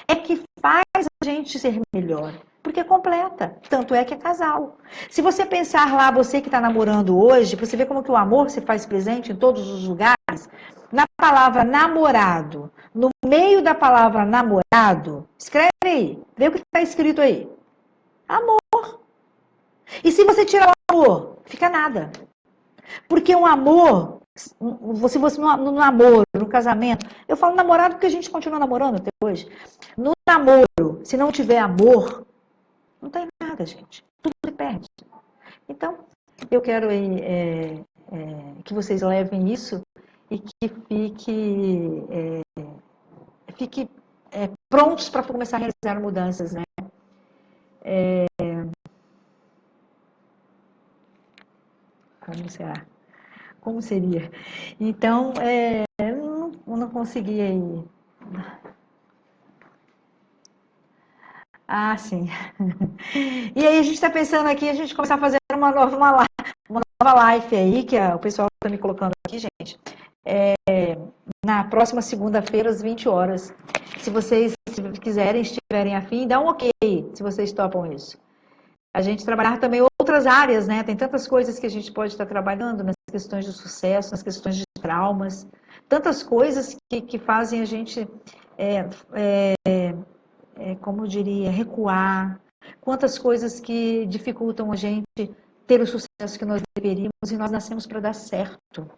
é que faz a gente ser melhor. Porque é completa. Tanto é que é casal. Se você pensar lá, você que está namorando hoje, você vê como que o amor se faz presente em todos os lugares. Na palavra namorado, no meio da palavra namorado, escreve aí. Vê o que está escrito aí. Amor. E se você tirar o amor, fica nada. Porque um amor, se você no namoro, no casamento, eu falo namorado porque a gente continua namorando até hoje. No namoro, se não tiver amor, não tem nada, gente. Tudo se perde. Então, eu quero que vocês levem isso e que fique prontos para começar a realizar mudanças, né? Como será? Como seria? Então, eu não consegui aí. Ah, sim. E aí a gente está pensando aqui, a gente começar a fazer uma nova live aí, que o pessoal está me colocando aqui, gente. Na próxima segunda-feira, às 20 horas. Se vocês quiserem, estiverem afim, dá um ok, se vocês topam isso. A gente trabalhar também outras áreas, né? Tem tantas coisas que a gente pode estar trabalhando nas questões de sucesso, nas questões de traumas, tantas coisas que fazem a gente, como eu diria, recuar, quantas coisas que dificultam a gente ter o sucesso que nós deveríamos, e nós nascemos para dar certo.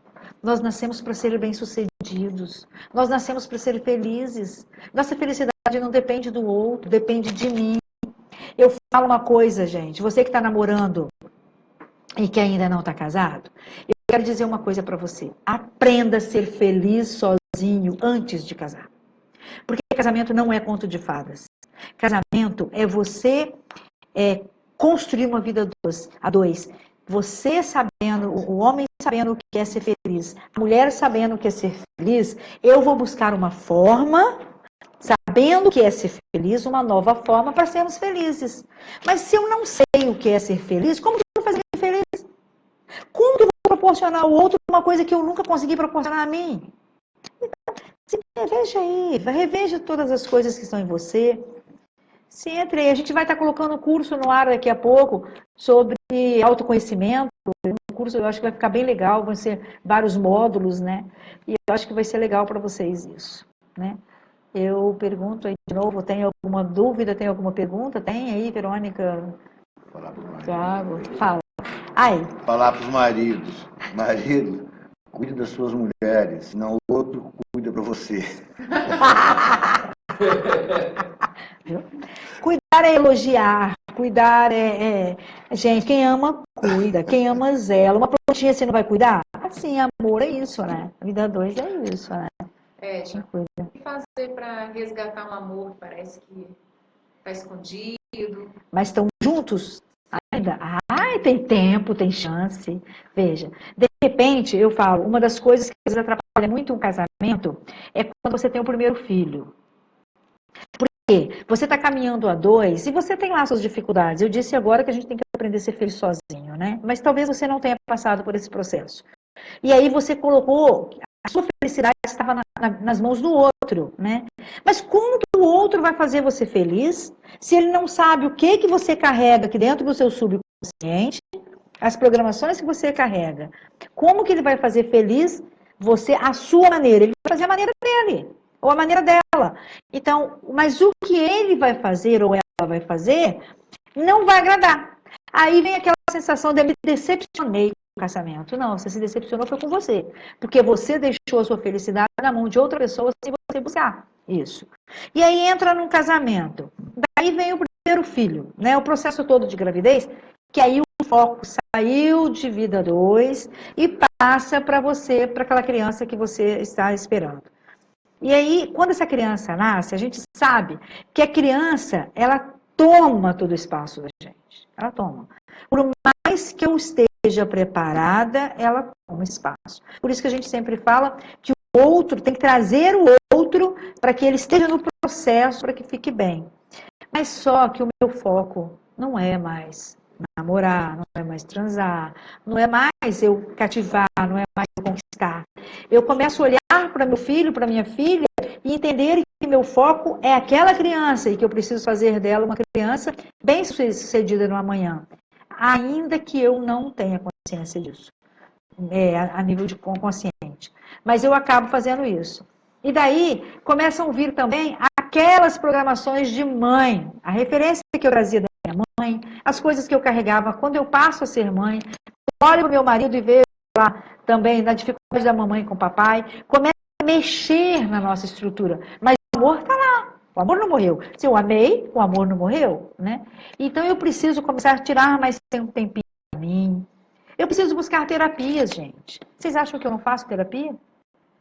Nós nascemos para ser bem-sucedidos. iludidos. Nós nascemos para ser felizes. Nossa felicidade não depende do outro, depende de mim. Eu falo uma coisa, gente. Você que está namorando e que ainda não está casado, eu quero dizer uma coisa para você. Aprenda a ser feliz sozinho antes de casar. Porque casamento não é conto de fadas. Casamento é você construir uma vida a dois. Você sabendo, o homem sabendo o que é ser feliz, a mulher sabendo o que é ser feliz, eu vou buscar uma forma, sabendo o que é ser feliz, uma nova forma para sermos felizes. Mas se eu não sei o que é ser feliz, como que eu vou fazer feliz? Como que eu vou proporcionar ao outro uma coisa que eu nunca consegui proporcionar a mim? Então, reveja aí, reveja todas as coisas que estão em você. Se entre aí, a gente vai estar colocando um curso no ar daqui a pouco sobre autoconhecimento. Um curso eu acho que vai ficar bem legal, vão ser vários módulos, né? E eu acho que vai ser legal para vocês isso, né? Eu pergunto aí de novo, tem alguma dúvida, tem alguma pergunta? Tem aí, Verônica? Falar para os maridos. Tiago, fala. Aí. Falar para os maridos. Marido, cuide das suas mulheres, senão o outro cuida para você. Cuidar é elogiar, cuidar Gente, quem ama, cuida. Quem ama, zela. Uma plantinha você não vai cuidar? Assim, amor é isso, né? A vida dois é isso, né? Quem cuida. O que fazer para resgatar um amor que parece que está escondido? Mas estão juntos ainda? Ai, tem tempo, tem chance. Veja, de repente, eu falo, uma das coisas que às vezes atrapalha muito um casamento é quando você tem o primeiro filho. Porque você está caminhando a dois e você tem lá suas dificuldades. Eu disse agora que a gente tem que aprender a ser feliz sozinho, né? Mas talvez você não tenha passado por esse processo. E aí você colocou, a sua felicidade estava nas mãos do outro, né? Mas como que o outro vai fazer você feliz se ele não sabe o que você carrega aqui dentro do seu subconsciente, as programações que você carrega? Como que ele vai fazer feliz você à sua maneira? Ele vai fazer a maneira dele, ou a maneira dela. Então, mas o que ele vai fazer ou ela vai fazer não vai agradar. Aí vem aquela sensação de me decepcionei com o casamento. Não, você se decepcionou foi com você. Porque você deixou a sua felicidade na mão de outra pessoa sem você buscar isso. E aí entra num casamento. Daí vem o primeiro filho, né? O processo todo de gravidez, que aí o foco saiu de vida 2 e passa para você, para aquela criança que você está esperando. E aí, quando essa criança nasce, a gente sabe que a criança, ela toma todo o espaço da gente. Ela toma. Por mais que eu esteja preparada, ela toma espaço. Por isso que a gente sempre fala que o outro tem que trazer o outro para que ele esteja no processo, para que fique bem. Mas só que o meu foco não é mais namorar, não é mais transar, não é mais eu cativar, não é mais eu conquistar. Eu começo a olhar para meu filho, para minha filha e entender que meu foco é aquela criança e que eu preciso fazer dela uma criança bem sucedida no amanhã, ainda que eu não tenha consciência disso, a nível de consciente. Mas eu acabo fazendo isso. E daí começam a vir também aquelas programações de mãe, a referência que eu trazia da minha mãe, as coisas que eu carregava quando eu passo a ser mãe, olho para o meu marido e vejo lá também na dificuldade da mamãe com o papai, começa a mexer na nossa estrutura, mas o amor está lá, o amor não morreu. Se eu amei, o amor não morreu, né? Então eu preciso começar a tirar mais um tempinho para mim. Eu preciso buscar terapias, gente. Vocês acham que eu não faço terapia?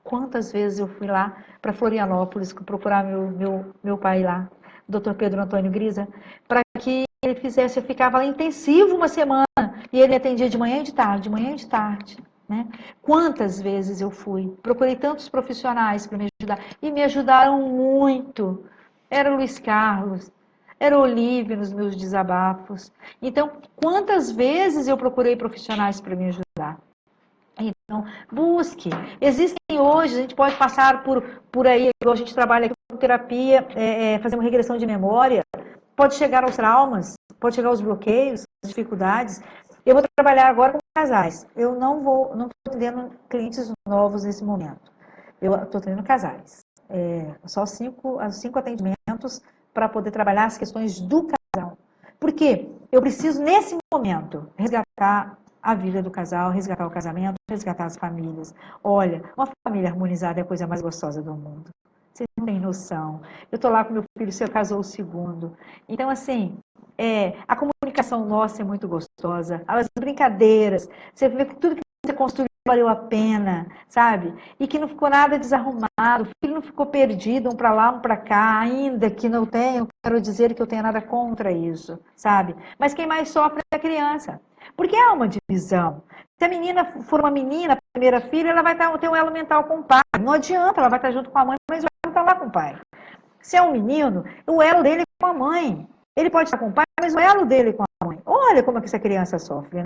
Quantas vezes eu fui lá para Florianópolis procurar meu pai lá, o Dr. Pedro Antônio Grisa, para que ele fizesse, eu ficava lá intensivo uma semana, e ele atendia de manhã e de tarde, de manhã e de tarde. Né? Quantas vezes eu fui? Procurei tantos profissionais para me ajudar, e me ajudaram muito. Era o Luiz Carlos, era o Olívio nos meus desabafos. Então, quantas vezes eu procurei profissionais para me ajudar? Então, busque. Existem hoje, a gente pode passar por aí, a gente trabalha aqui com terapia, fazer uma regressão de memória, pode chegar aos traumas, pode chegar aos bloqueios, às dificuldades. Eu vou trabalhar agora com casais. Eu não estou atendendo clientes novos nesse momento. Eu estou atendendo casais. Só 5 atendimentos para poder trabalhar as questões do casal. Por quê? Eu preciso, nesse momento, resgatar a vida do casal, resgatar o casamento, resgatar as famílias. Olha, uma família harmonizada é a coisa mais gostosa do mundo. Vocês não têm noção. Eu estou lá com meu filho, seu casou o segundo. Então, assim, a comunicação nossa é muito gostosa. As brincadeiras, você vê que tudo que você construiu valeu a pena, sabe? E que não ficou nada desarrumado, o filho não ficou perdido, um para lá, um para cá, ainda que não tenho, quero dizer que eu tenha nada contra isso, sabe? Mas quem mais sofre é a criança, porque há uma divisão. Se a menina for uma menina, a primeira filha, ela vai ter um elo mental com o pai, não adianta, ela vai estar junto com a mãe, mas vai estar lá com o pai. Se é um menino, o elo dele é com a mãe. Ele pode estar com o pai, mas o elo dele é com a mãe. Olha como é que essa criança sofre, né?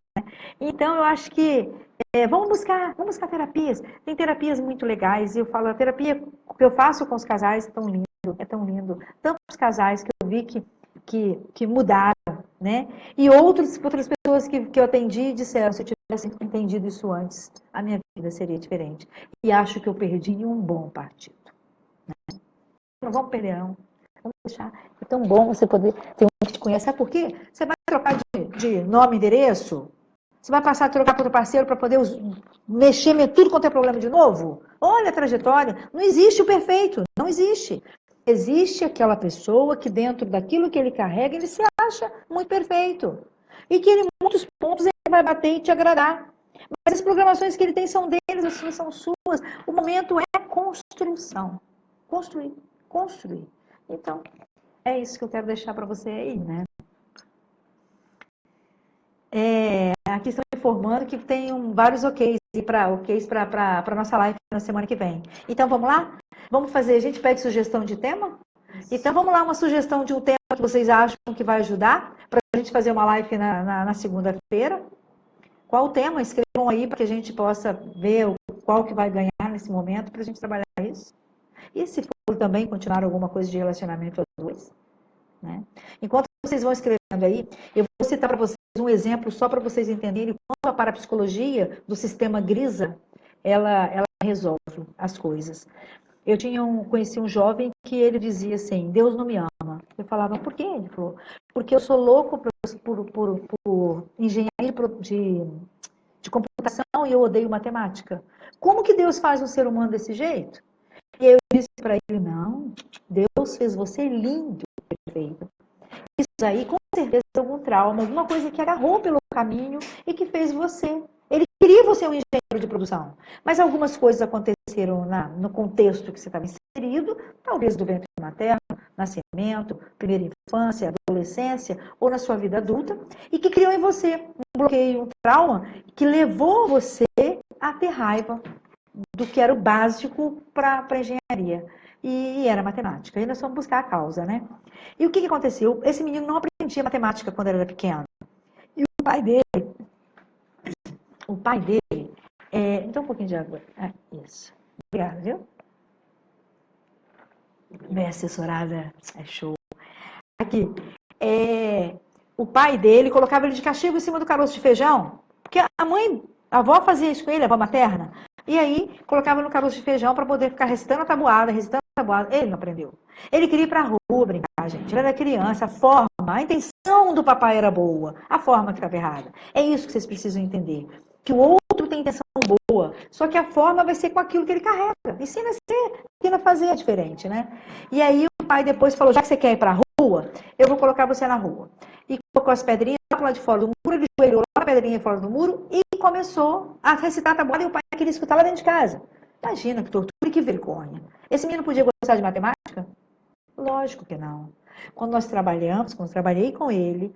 Então, eu acho que vamos buscar terapias. Tem terapias muito legais. E eu falo, a terapia que eu faço com os casais é tão lindo. Tantos casais que eu vi que mudaram, né? E outras pessoas que eu atendi disseram, se eu tivesse entendido isso antes, a minha vida seria diferente. E acho que eu perdi em um bom partido. Né? Não vamos perder, não. Vamos deixar. É tão bom você poder ter um que te conhece. Sabe por quê? Você vai trocar de nome e endereço? Você vai passar a trocar para o parceiro para poder mexer tudo quanto é problema de novo? Olha a trajetória. Não existe o perfeito. Não existe. Existe aquela pessoa que dentro daquilo que ele carrega, ele se acha muito perfeito. E que ele, em muitos pontos, ele vai bater e te agradar. Mas as programações que ele tem são deles, as suas são suas. O momento é construção. Construir. Então, é isso que eu quero deixar para você aí, né? Aqui estão informando que tem vários OKs para a nossa live na semana que vem. Então, vamos lá? Vamos fazer, a gente pede sugestão de tema? Então, vamos lá, uma sugestão de um tema que vocês acham que vai ajudar para a gente fazer uma live na segunda-feira. Qual o tema? Escrevam aí para que a gente possa ver qual que vai ganhar nesse momento para a gente trabalhar isso. E se for também continuar alguma coisa de relacionamento a dois. Né? Enquanto vocês vão escrevendo aí, eu vou citar para vocês um exemplo só para vocês entenderem como a parapsicologia do sistema Grisa, ela resolve as coisas. Eu conheci um jovem que ele dizia assim, Deus não me ama. Eu falava, por quê? Ele falou, porque eu sou louco por engenharia de computação e eu odeio matemática. Como que Deus faz um ser humano desse jeito? E eu disse para ele, não, Deus fez você lindo, perfeito. Isso aí, com certeza, é algum trauma, alguma coisa que agarrou pelo caminho e que fez você. Ele queria você um engenheiro de produção, mas algumas coisas aconteceram no contexto que você estava inserido, talvez do ventre materno, nascimento, primeira infância, adolescência ou na sua vida adulta, e que criou em você um bloqueio, um trauma que levou você a ter raiva do que era o básico para a engenharia. E era matemática. E nós fomos buscar a causa, né? E o que aconteceu? Esse menino não aprendia matemática quando ele era pequeno. E o pai dele, então um pouquinho de água. Isso. Obrigada, viu? Bem assessorada, é show. Aqui, o pai dele colocava ele de castigo em cima do caroço de feijão, porque a avó fazia isso com ele, a avó materna, e aí colocava no caroço de feijão para poder ficar recitando a tabuada. Ele não aprendeu. Ele queria ir para a rua brincar, gente. Ele era criança, a intenção do papai era boa, a forma que estava errada. É isso que vocês precisam entender. Que o outro tem intenção boa, só que a forma vai ser com aquilo que ele carrega. Ensina a fazer diferente, né? E aí o pai depois falou, já que você quer ir para a rua, eu vou colocar você na rua. E colocou as pedrinhas lá de fora do muro, ele joelhou lá na pedrinha fora do muro e começou a recitar a tabuada e o pai queria escutar lá dentro de casa. Imagina que tortura e que vergonha. Esse menino podia gostar de matemática? Lógico que não. Quando eu trabalhei com ele,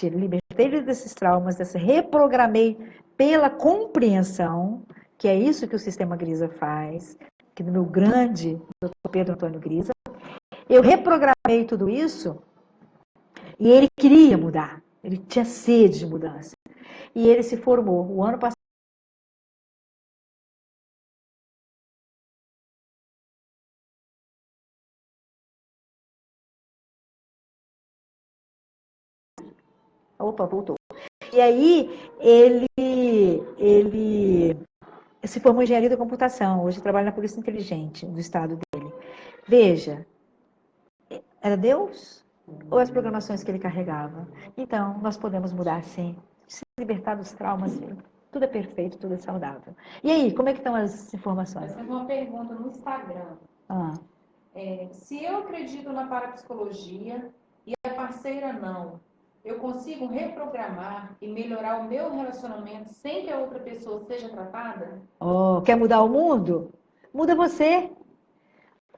libertei ele desses traumas, reprogramei pela compreensão, que é isso que o sistema Grisa faz, que no meu grande Dr. Pedro Antônio Grisa, eu reprogramei tudo isso e ele queria mudar. Ele tinha sede de mudança. E ele se formou o ano passado. Opa, voltou. E aí, ele se formou em engenharia da computação. Hoje trabalha na Polícia Inteligente do estado dele. Veja, era Deus ou as programações que ele carregava? Então, nós podemos mudar sim. libertar dos traumas dele. Tudo é perfeito, tudo é saudável. E aí, como é que estão as informações? Nós temos uma pergunta no Instagram. Ah, Se eu acredito na parapsicologia e a parceira não, eu consigo reprogramar e melhorar o meu relacionamento sem que a outra pessoa seja tratada? oh, quer mudar o mundo? Muda você.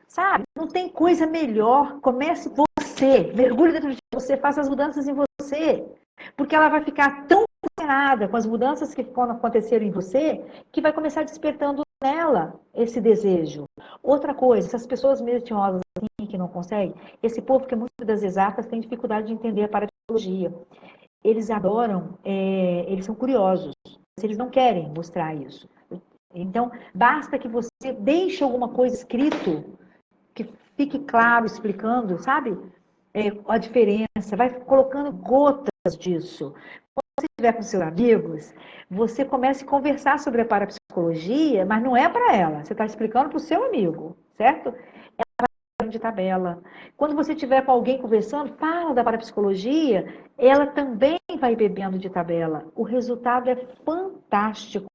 Sabe? Não tem coisa melhor. Comece você. Mergulhe dentro de você. Faça as mudanças em você. Porque ela vai ficar tão fascinada com as mudanças que aconteceram em você, que vai começar despertando nela esse desejo. Outra coisa, essas pessoas mediunosas assim, que não conseguem, esse povo que é muito das exatas tem dificuldade de entender a parapsicologia. Eles adoram, eles são curiosos, mas eles não querem mostrar isso. Então, basta que você deixe alguma coisa escrito, que fique claro, explicando, sabe? A diferença, vai colocando gotas disso. Quando você estiver com seus amigos, você começa a conversar sobre a parapsicologia, mas não é para ela, você está explicando para o seu amigo, certo? Ela vai de tabela. Quando você estiver com alguém conversando, fala da parapsicologia, ela também vai bebendo de tabela. O resultado é fantástico.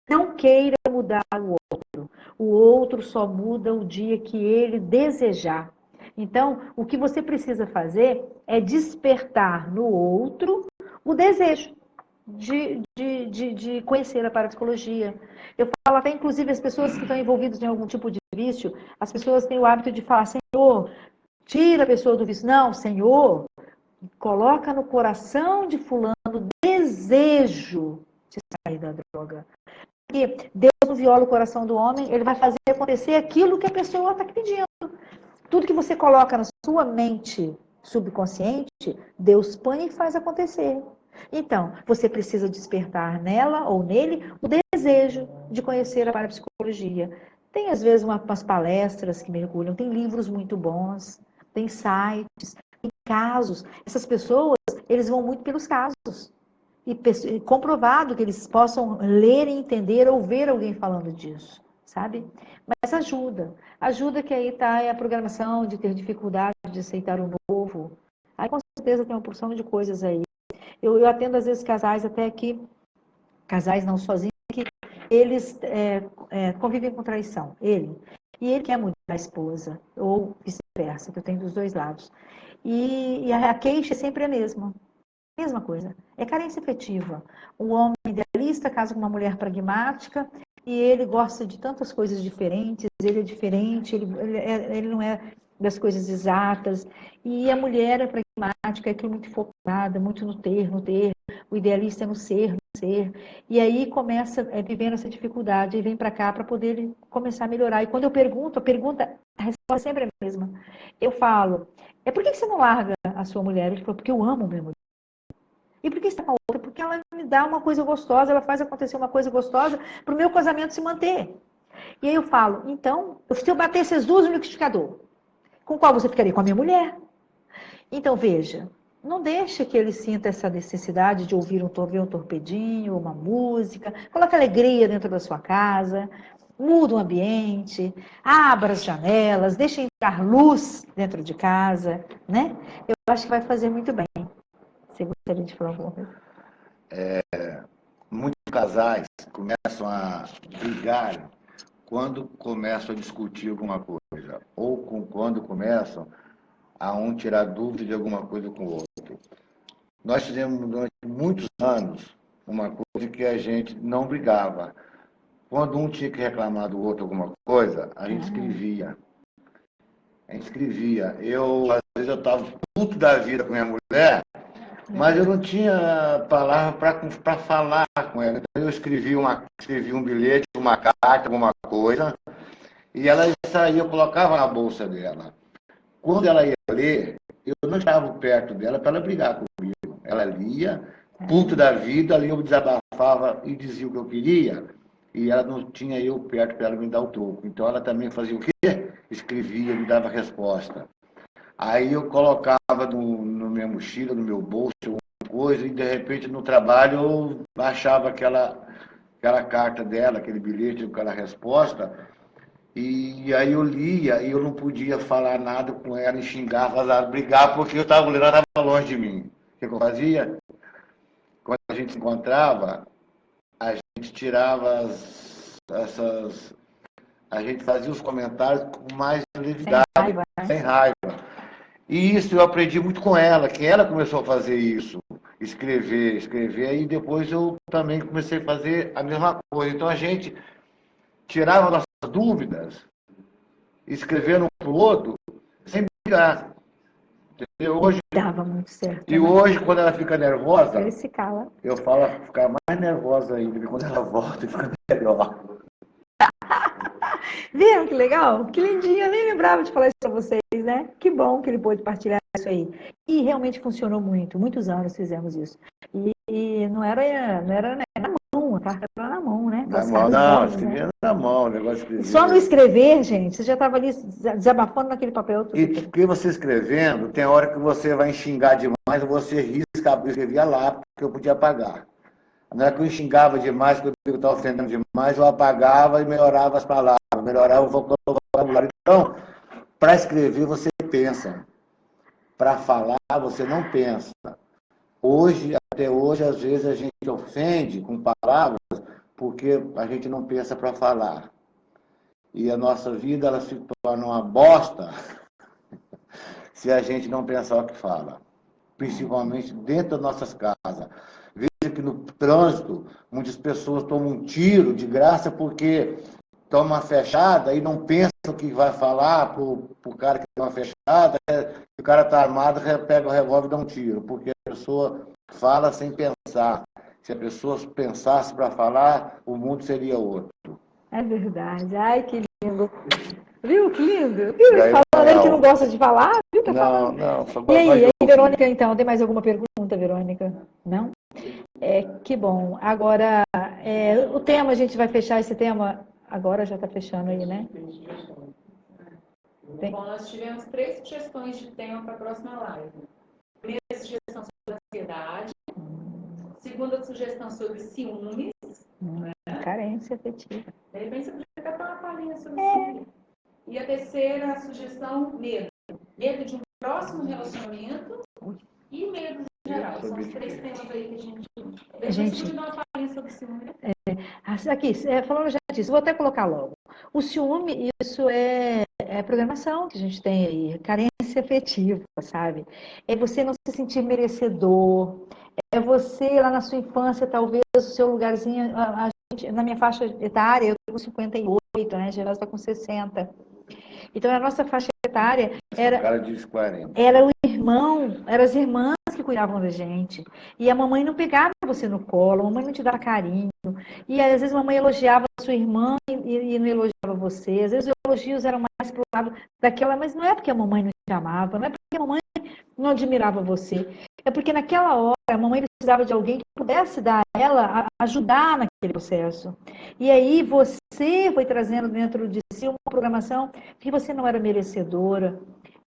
Não queira mudar o outro. O outro só muda o dia que ele desejar. Então, o que você precisa fazer é despertar no outro o desejo de conhecer a parapsicologia. Eu falo até, inclusive, as pessoas que estão envolvidas em algum tipo de vício, as pessoas têm o hábito de falar, Senhor, tira a pessoa do vício. Não, Senhor, coloca no coração de fulano o desejo de sair da droga. Porque Deus não viola o coração do homem, ele vai fazer acontecer aquilo que a pessoa está pedindo. Tudo que você coloca na sua mente subconsciente, Deus põe e faz acontecer. Então, você precisa despertar nela ou nele o desejo de conhecer a parapsicologia. Tem, às vezes, umas palestras que mergulham, tem livros muito bons, tem sites, tem casos. Essas pessoas, eles vão muito pelos casos. E comprovado que eles possam ler e entender ou ver alguém falando disso, sabe? Mas ajuda que aí está a programação de ter dificuldade de aceitar o novo. Aí com certeza tem uma porção de coisas aí. Eu atendo às vezes casais até que, casais não sozinhos, que eles convivem com traição, e ele quer mudar a esposa, ou vice-versa, que eu tenho dos dois lados. E a queixa é sempre a mesma. Mesma coisa, é carência afetiva. O homem idealista casa com uma mulher pragmática e ele gosta de tantas coisas diferentes, ele é diferente, ele não é das coisas exatas. E a mulher é pragmática, é aquilo muito focada, muito no ter, o idealista é no ser, no ser. E aí começa vivendo essa dificuldade e vem para cá para poder começar a melhorar. E quando eu pergunto, a resposta sempre é a mesma. Eu falo, por que você não larga a sua mulher? Ele falou, porque eu amo minha mulher. E por que está com a outra? Porque ela me dá uma coisa gostosa, ela faz acontecer uma coisa gostosa para o meu casamento se manter. E aí eu falo, então, se eu batesse as duas no liquidificador, com qual você ficaria? Com a minha mulher. Então, veja, não deixe que ele sinta essa necessidade de ouvir um torpedinho, uma música, coloque alegria dentro da sua casa, muda o ambiente, abra as janelas, deixe entrar luz dentro de casa, né? Eu acho que vai fazer muito bem. Você gostaria de falar alguma coisa? Muitos casais começam a brigar quando começam a discutir alguma coisa, ou quando começam a um tirar dúvida de alguma coisa com o outro. Nós fizemos durante muitos anos uma coisa que a gente não brigava. Quando um tinha que reclamar do outro alguma coisa, a gente escrevia. Eu, às vezes, eu estava puto da vida com minha mulher, mas eu não tinha palavra para falar com ela. Então eu escrevi um bilhete, uma carta, alguma coisa, e ela saía, eu colocava na bolsa dela. Quando ela ia ler, eu não estava perto dela para ela brigar comigo. Ela lia, puto da vida, ali eu desabafava e dizia o que eu queria, e ela não tinha eu perto para ela me dar o troco. Então ela também fazia o quê? Escrevia, me dava resposta. Aí eu colocava no minha mochila, no meu bolso, alguma coisa, e de repente no trabalho eu achava aquela carta dela, aquele bilhete, aquela resposta, e aí eu lia e eu não podia falar nada com ela, e xingar, brigar, porque eu estava lendo, ela estava longe de mim. O que eu fazia? Quando a gente se encontrava, a gente tirava a gente fazia os comentários com mais levedade, Sem raiva, né? sem raiva. E isso eu aprendi muito com ela, que ela começou a fazer isso, escrever, e depois eu também comecei a fazer a mesma coisa. Então a gente tirava nossas dúvidas, escrevendo um para o outro, sem brigar. Entendeu? Hoje, Dava muito certo. e né? hoje, quando ela fica nervosa, Ele se cala. eu falo ela ficar mais nervosa ainda, porque quando ela volta, fica melhor. Viram que legal? Que lindinho, eu nem lembrava de falar isso para vocês, né? Que bom que ele pôde partilhar isso aí. E realmente funcionou muito, muitos anos fizemos isso. E não era na mão, a carta era na mão, né? Na As mão, cartas não, bônus, né? escrevia na mão, o negócio E escrevia. só no escrever, gente, você já estava ali desabafando naquele papel. Tudo. E porque você escrevendo, tem hora que você vai xingar demais, você risca, eu escrevia lá, porque eu podia apagar. Na hora que eu xingava demais, que eu estava ofendendo demais, eu apagava e melhorava as palavras, melhorava o vocabulário. Então, para escrever, você pensa. Para falar, você não pensa. Hoje, até hoje, às vezes a gente ofende com palavras porque a gente não pensa para falar. E a nossa vida, ela se torna uma bosta se a gente não pensar o que fala. Principalmente dentro das nossas casas. Veja que no trânsito, muitas pessoas tomam um tiro de graça porque toma uma fechada e não pensa o que vai falar para o cara que tem uma fechada. O cara está armado, pega o revólver e dá um tiro, porque a pessoa fala sem pensar. Se a pessoa pensasse para falar, o mundo seria outro. É verdade. Ai, que lindo. Viu que lindo? Viu? E aí, Falando ele que não não. gosta de falar, viu? Tá Não, falando. não. Só E aí, mais Verônica, então, tem mais alguma pergunta, Verônica? Não? Que bom. Agora, o tema, a gente vai fechar esse tema, agora já está fechando aí, né? Tem. Bom, nós tivemos 3 sugestões de tema para a próxima live. Primeira sugestão sobre ansiedade. Segunda sugestão sobre ciúmes. Carência afetiva. De repente você podia até falar uma palhinha sobre ciúmes. E a terceira sugestão, medo. Medo de um próximo relacionamento e medo em geral. São os 3 temas aí que a gente... Depois você podia dar uma palhinha sobre ciúmes. Aqui, falando já disso, vou até colocar logo. O ciúme, isso é programação que a gente tem aí, carência afetiva, sabe? É você não se sentir merecedor, é você lá na sua infância, talvez o seu lugarzinho, na minha faixa etária, eu tô com 58, né? Geraldo está com 60. Então, a nossa faixa etária O cara diz 40. era o irmão, eram as irmãs que cuidavam da gente. E a mamãe não pegava você no colo, a mamãe não te dava carinho. E às vezes a mamãe elogiava a sua irmã e não elogiava você. Às vezes os elogios eram mais pro lado daquela, mas não é porque a mamãe não te amava, não é porque a mamãe não admirava você. É porque naquela hora a mamãe precisava de alguém que pudesse dar a ela, ajudar naquele processo. E aí você foi trazendo dentro de si uma programação que você não era merecedora,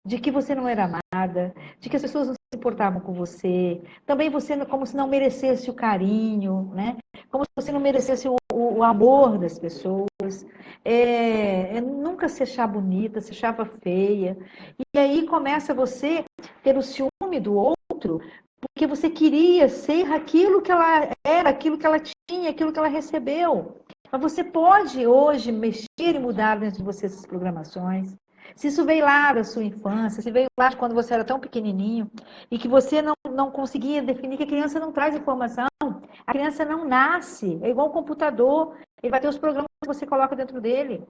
de que você não era amada, de que as pessoas não se importavam com você. Também você como se não merecesse o carinho, né? Como se você não merecesse o amor das pessoas. Nunca se achar bonita, se achava feia. E aí começa você ter o ciúme do outro, porque você queria ser aquilo que ela era, aquilo que ela tinha, aquilo que ela recebeu. Mas você pode hoje mexer e mudar dentro de você essas programações. Se isso veio lá da sua infância, se veio lá de quando você era tão pequenininho e que você não conseguia definir, que a criança não traz informação, a criança não nasce, é igual um computador, ele vai ter os programas que você coloca dentro dele.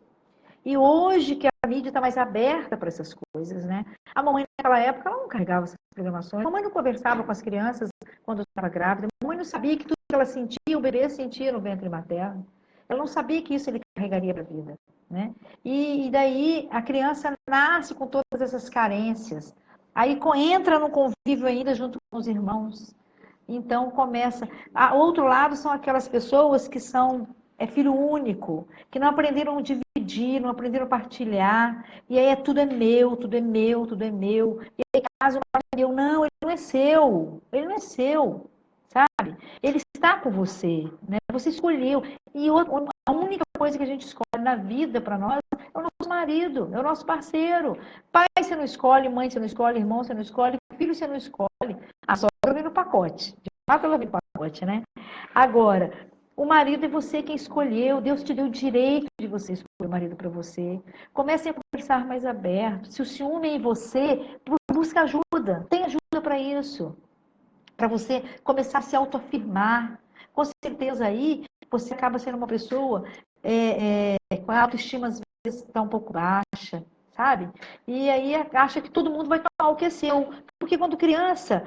E hoje que a mídia está mais aberta para essas coisas, né? A mamãe naquela época, ela não carregava essas programações, a mamãe não conversava com as crianças quando estava grávida, a mamãe não sabia que tudo que ela sentia, o bebê sentia no ventre materno. Ela não sabia que isso ele carregaria para a vida, né? E daí a criança nasce com todas essas carências. Aí entra no convívio ainda junto com os irmãos. Então começa. Outro lado são aquelas pessoas que são filho único, que não aprenderam a dividir, não aprenderam a partilhar. E aí tudo é meu, tudo é meu, tudo é meu. E aí caso eu não, ele não é seu, ele não é seu. Sabe? Ele está com você, né? Você escolheu. E a única coisa que a gente escolhe na vida para nós é o nosso marido, é o nosso parceiro. Pai você não escolhe, mãe você não escolhe, irmão você não escolhe, filho você não escolhe. A sogra vem no pacote. Lá pela vida pacote, né? Agora, o marido é você quem escolheu. Deus te deu o direito de você escolher o marido para você. Comecem a conversar mais aberto. Se o ciúme é em você, busca ajuda. Tem ajuda para isso. Para você começar a se autoafirmar. Com certeza aí, você acaba sendo uma pessoa com a autoestima às vezes está um pouco baixa, sabe? E aí acha que todo mundo vai tomar o que é seu. Porque quando criança,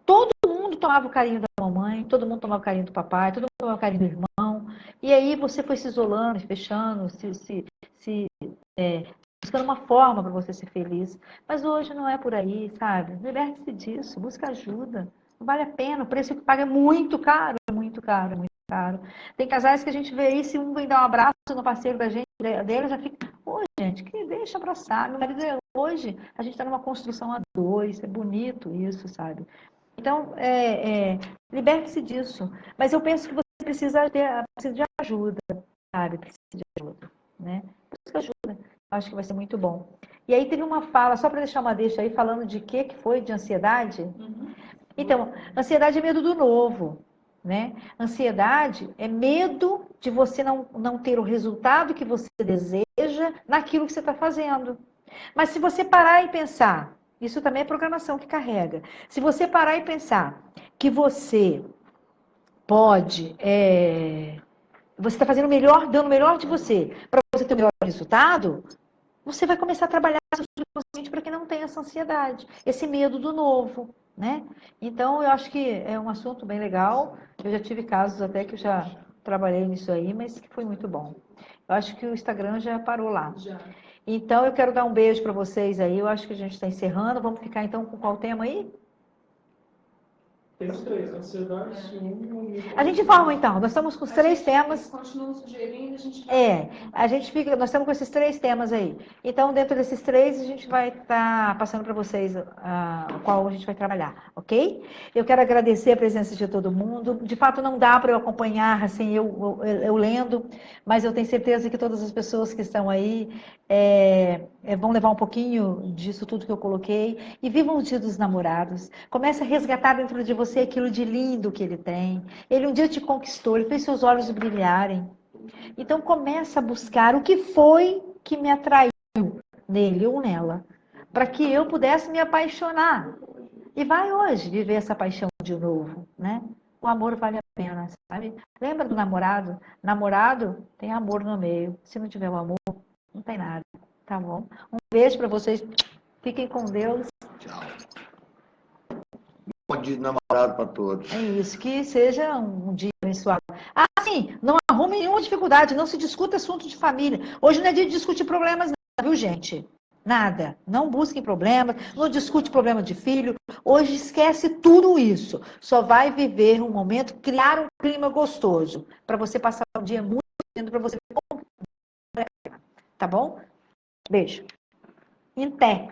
todo mundo tomava o carinho da mamãe, todo mundo tomava o carinho do papai, todo mundo tomava o carinho do irmão. E aí você foi se isolando, se fechando, buscando uma forma para você ser feliz. Mas hoje não é por aí, sabe? Liberte-se disso, busca ajuda. Não vale a pena, o preço que paga é muito caro, é muito caro, é muito caro. Tem casais que a gente vê aí, se um vem dar um abraço no parceiro da gente, dele, já fica, ô gente, que deixa abraçar. Meu marido, hoje, a gente está numa construção a dois, é bonito isso, sabe? Então, liberte-se disso. Mas eu penso que você precisa de ajuda, sabe? Precisa de ajuda, né? Busca ajuda. Acho que vai ser muito bom. E aí teve uma fala, só para deixar uma deixa aí, falando de que foi? De ansiedade? Uhum. Então, ansiedade é medo do novo, né? Ansiedade é medo de você não ter o resultado que você deseja naquilo que você está fazendo. Mas se você parar e pensar, isso também é programação que carrega. Se você parar e pensar que você pode, você está fazendo o melhor, dando o melhor de você, para você ter o melhor resultado, você vai começar a trabalhar seu subconsciente para que não tenha essa ansiedade, esse medo do novo, né? Então, eu acho que é um assunto bem legal. Eu já tive casos até que eu já trabalhei nisso aí, mas que foi muito bom. Eu acho que o Instagram já parou lá. Já. Então, eu quero dar um beijo para vocês aí. Eu acho que a gente está encerrando. Vamos ficar, então, com qual tema aí? Temos três, ansiedade, ciúme... A gente forma, então. Nós estamos com os três temas. Continua sugerindo, a gente vai... Nós estamos com esses três temas aí. Então, dentro desses três, a gente vai estar passando para vocês qual a gente vai trabalhar, ok? Eu quero agradecer a presença de todo mundo. De fato, não dá para eu acompanhar, assim, eu lendo, mas eu tenho certeza que todas as pessoas que estão aí vão levar um pouquinho disso tudo que eu coloquei. E vivam o Dia dos Namorados. Comece a resgatar dentro de você aquilo de lindo que ele tem. Ele um dia te conquistou, ele fez seus olhos brilharem. Então começa a buscar o que foi que me atraiu nele ou nela, para que eu pudesse me apaixonar. E vai hoje viver essa paixão de novo, né? O amor vale a pena, sabe? Lembra do namorado? Namorado tem amor no meio. Se não tiver o amor, não tem nada, tá bom? Um beijo para vocês. Fiquem com Deus. Tchau. Bom dia de namorado para todos. É isso, que seja um dia abençoado. Ah, sim, não arrume nenhuma dificuldade, não se discuta assunto de família. Hoje não é dia de discutir problemas, não, viu, gente? Nada. Não busquem problemas, não discute problema de filho. Hoje esquece tudo isso. Só vai viver um momento, criar um clima gostoso, para você passar um dia muito lindo, para você... Tá bom? Beijo. Em pé.